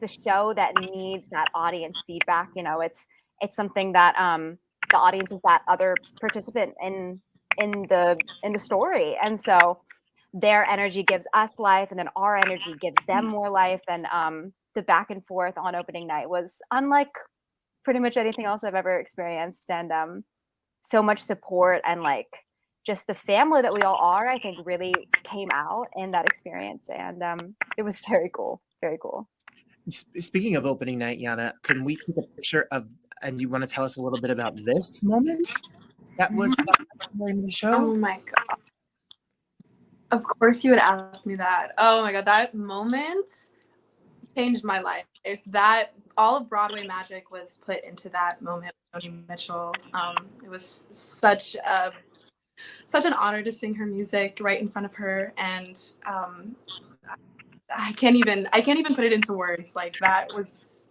a show that needs that audience feedback. It's something that the audience is that other participant in in the story. And so their energy gives us life, and then our energy gives them more life. And the back and forth on opening night was unlike pretty much anything else I've ever experienced. And so much support and like just the family that we all are, I think really came out in that experience. And it was very cool. Very cool. Speaking of opening night, Jana, can we take a picture of, and you want to tell us a little bit about this moment that was during the show? Oh my God. Of course you would ask me that. Oh my God, that moment changed my life. If that, all of Broadway magic was put into that moment with Joni Mitchell. It was such an honor to sing her music right in front of her. And I can't even put it into words. Like, that was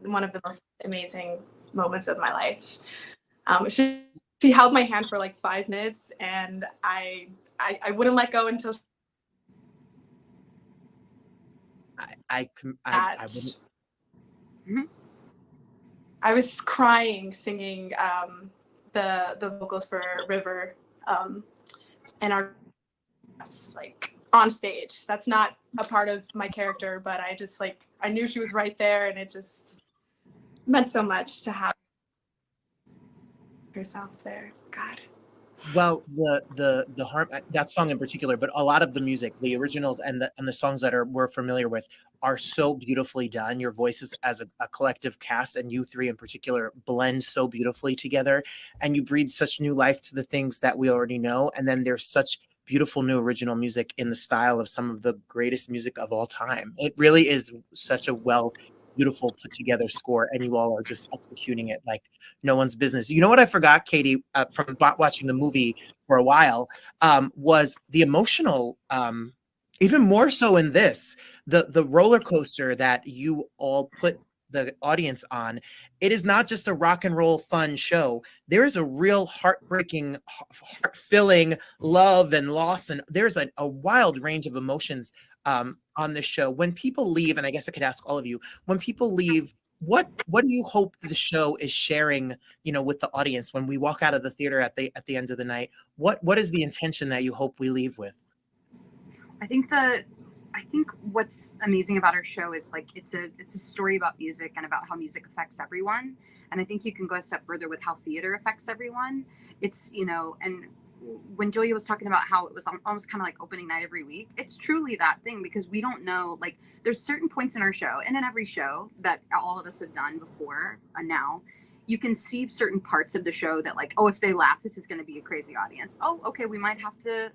one of the most amazing moments of my life. She held my hand for like 5 minutes, and I wouldn't let go until I wouldn't. I was crying singing the vocals for River in our like on stage. That's not a part of my character, but I just like, I knew she was right there, and it just meant so much to have herself there. God. Well, the harm, that song in particular, but a lot of the music, the originals and the songs that we're familiar with, are so beautifully done. Your voices as a collective cast, and you three in particular, blend so beautifully together, and you breathe such new life to the things that we already know. And then there's such beautiful new original music in the style of some of the greatest music of all time. It really is such a beautiful put together score, and you all are just executing it like no one's business. You know what I forgot, Katie, from watching the movie for a while, was the emotional, even more so in this, the roller coaster that you all put the audience on. It is not just a rock and roll fun show. There is a real heartbreaking, heart-filling love and loss, and there's a wild range of emotions on this show. When people leave, and I guess I could ask all of you, when people leave, what do you hope the show is sharing, with the audience when we walk out of the theater at the end of the night? What is the intention that you hope we leave with? I think what's amazing about our show is like it's a story about music and about how music affects everyone. And I think you can go a step further with how theater affects everyone. It's, and when Julia was talking about how it was almost kind of like opening night every week, it's truly that thing, because we don't know, like, there's certain points in our show and in every show that all of us have done before and now, you can see certain parts of the show that, like, oh, if they laugh, this is going to be a crazy audience. Oh, okay, we might have to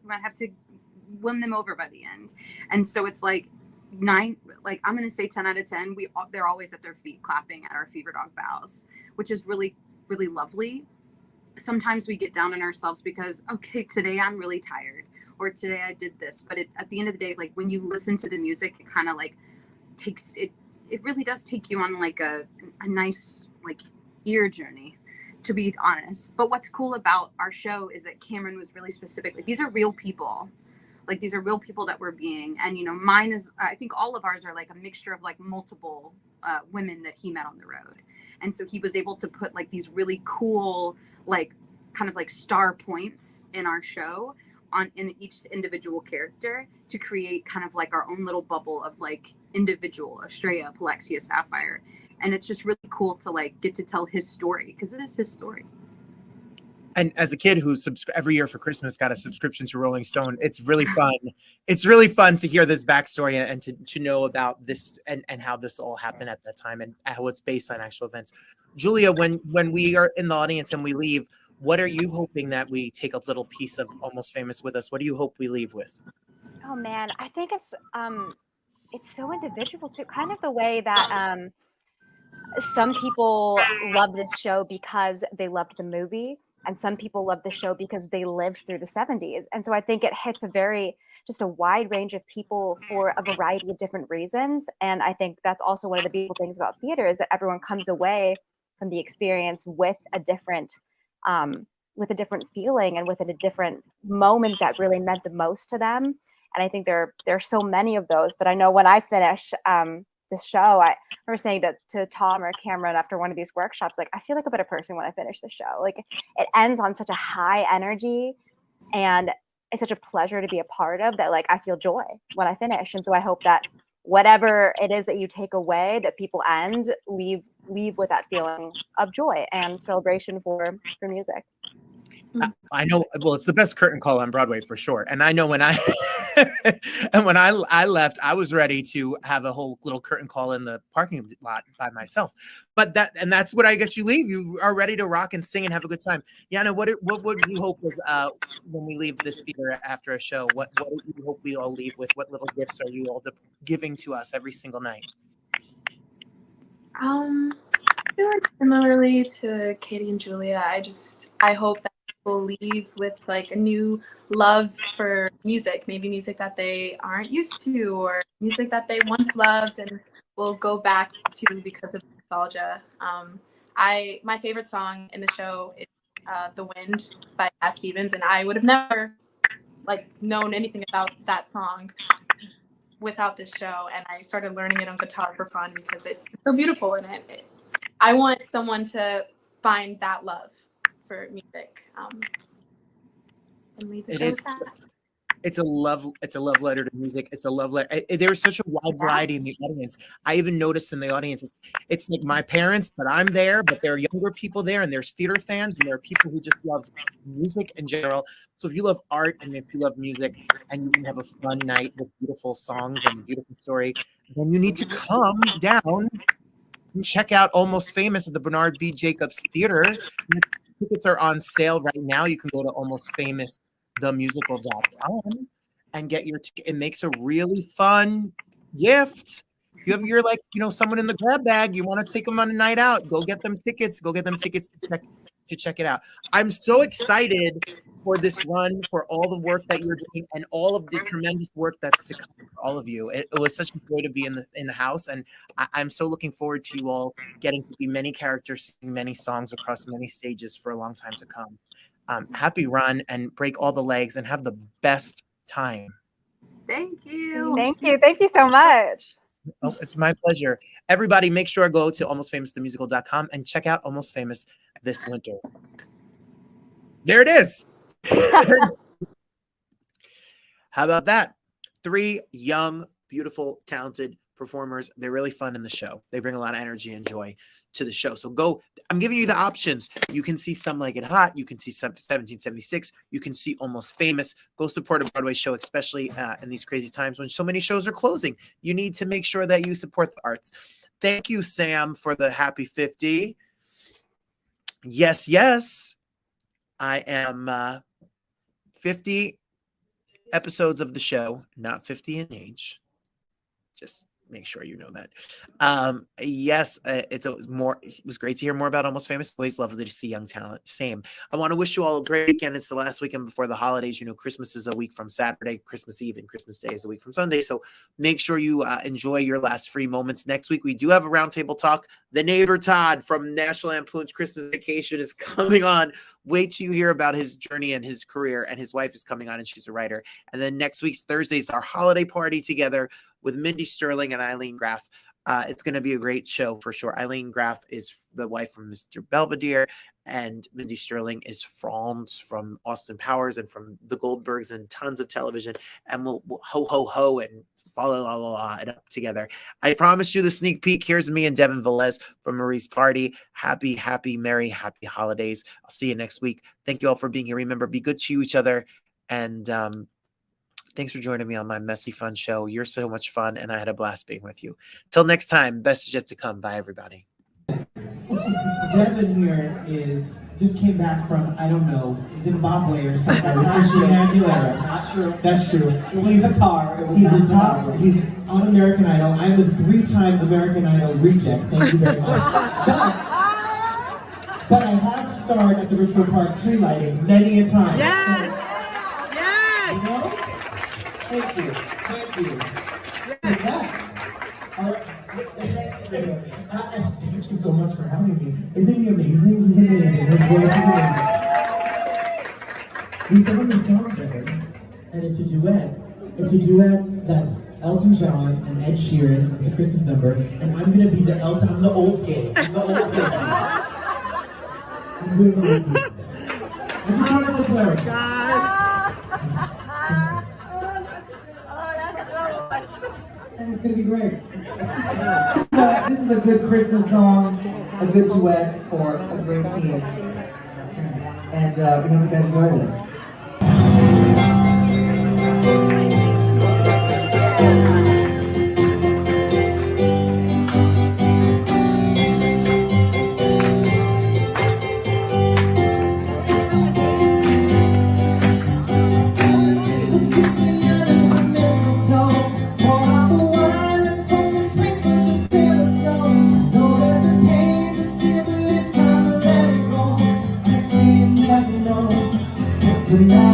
win them over by the end. And so it's like I'm going to say 10 out of 10. They're always at their feet clapping at our Fever Dog bows, which is really, really lovely. Sometimes we get down on ourselves because, okay, today I'm really tired, or today I did this. But at the end of the day, like, when you listen to the music, it kind of like takes it. It really does take you on like a nice like ear journey, to be honest. But what's cool about our show is that Cameron was really specific. Like, these are real people. Like, these are real people that we're being. And, mine is, I think all of ours are like a mixture of like multiple women that he met on the road. And so he was able to put like these really cool, like kind of like star points in our show in each individual character to create kind of like our own little bubble of like individual Estrella, Palexia, Sapphire. And it's just really cool to like get to tell his story, because it is his story. And as a kid who every year for Christmas got a subscription to Rolling Stone, it's really fun. It's really fun to hear this backstory and to know about this and how this all happened at that time and how it's based on actual events. Julia, when we are in the audience and we leave, what are you hoping that we take a little piece of Almost Famous with us? What do you hope we leave with? Oh man, I think it's so individual too. Kind of the way that some people love this show because they loved the movie, and some people love the show because they lived through the 70s. And so I think it hits just a wide range of people for a variety of different reasons. And I think that's also one of the beautiful things about theater, is that everyone comes away from the experience with a different feeling and with a different moment that really meant the most to them. And I think there are so many of those. But I know when I finish, this show. I remember saying to Tom or Cameron after one of these workshops, like, I feel like a better person when I finish the show. Like, it ends on such a high energy, and it's such a pleasure to be a part of that. Like, I feel joy when I finish. And so I hope that whatever it is that you take away, that people leave with that feeling of joy and celebration for music. I know. Well, it's the best curtain call on Broadway for sure. And I know when I left, I was ready to have a whole little curtain call in the parking lot by myself. But that's what I guess you leave. You are ready to rock and sing and have a good time. Jana, what would you hope is when we leave this theater after a show? What do you hope we all leave with? What little gifts are you all giving to us every single night? I feel like similarly to Katie and Julia, I hope that people leave with like a new love for music, maybe music that they aren't used to, or music that they once loved and will go back to because of nostalgia. My favorite song in the show is "The Wind" by Cat Stevens, and I would have never known anything about that song without this show, and I started learning it on guitar for fun because it's so beautiful, and I want someone to find that love for music and leave the show with that. It's a love letter to music. It's a love letter. There's such a wide variety in the audience. I even noticed in the audience, it's like my parents, but I'm there, but there are younger people there, and there's theater fans, and there are people who just love music in general. So if you love art and if you love music and you can have a fun night with beautiful songs and a beautiful story, then you need to come down and check out Almost Famous at the Bernard B. Jacobs Theater. Tickets are on sale right now. You can go to almostfamousthemusical.com and get your ticket. It makes a really fun gift. If you have your someone in the grab bag, you want to take them on a night out, go get them tickets. Go get them tickets to check it out. I'm so excited for this run, for all the work that you're doing, and all of the tremendous work that's to come for all of you. It was such a joy to be in the house, and I'm so looking forward to you all getting to be many characters, singing many songs across many stages for a long time to come. Happy run, and break all the legs, and have the best time. Thank you. Thank you so much. Oh, it's my pleasure. Everybody, make sure to go to almostfamousthemusical.com and check out Almost Famous this winter. There it is. How about that? 3 young, beautiful, talented performers. They're really fun in the show. They bring a lot of energy and joy to the show. So go. I'm giving you the options. You can see Some Like It Hot. You can see 1776. You can see Almost Famous. Go support a Broadway show, especially in these crazy times when so many shows are closing. You need to make sure that you support the arts. Thank you, Sam, for the happy 50. Yes. I am 50 episodes of the show, not 50 in age. Just make sure you know that. Yes, it was great to hear more about Almost Famous. Always lovely to see young talent. Same. I want to wish you all a great weekend. It's the last weekend before the holidays. You know, Christmas is a week from Saturday, Christmas Eve, and Christmas Day is a week from Sunday. So make sure you enjoy your last free moments. Next week, we do have a roundtable talk. The neighbor Todd from National Lampoon's Christmas Vacation is coming on. Wait till you hear about his journey and his career, and his wife is coming on, and she's a writer. And then next week's Thursday is our holiday party together with Mindy Sterling and Eileen Graff. It's going to be a great show for sure. Eileen Graff is the wife from Mr. Belvedere, and Mindy Sterling is Franz from Austin Powers and from the Goldbergs and tons of television. And we'll ho, ho, ho, and la it up together. I promised you the sneak peek. Here's me and Devin Velez from Marie's Party. Happy, merry, happy holidays. I'll see you next week. Thank you all for being here. Remember, be good to each other. And thanks for joining me on my messy, fun show. You're so much fun, and I had a blast being with you. Till next time, best is yet to come. Bye, everybody. Devin here just came back from, I don't know, Zimbabwe or something. Not true. That's true. Well, he's a tar. He's on American Idol. I'm the 3-time American Idol reject. Thank you very much. But I have starred at the Richmond Park tree lighting many a time. Yes! You know? Thank you. Thank you so much for having me. Isn't he amazing? He's amazing. His voice is amazing. We found the song together, and it's a duet. It's a duet that's Elton John and Ed Sheeran. It's a Christmas number, and I'm gonna be the Elton. I'm the old gay. I'm the old gay. I'm doing the old gay. I just wanted to clarify. And it's gonna be great. So this is a good Christmas song, a good duet for a great team. That's right. And we hope you guys enjoy this. Tonight.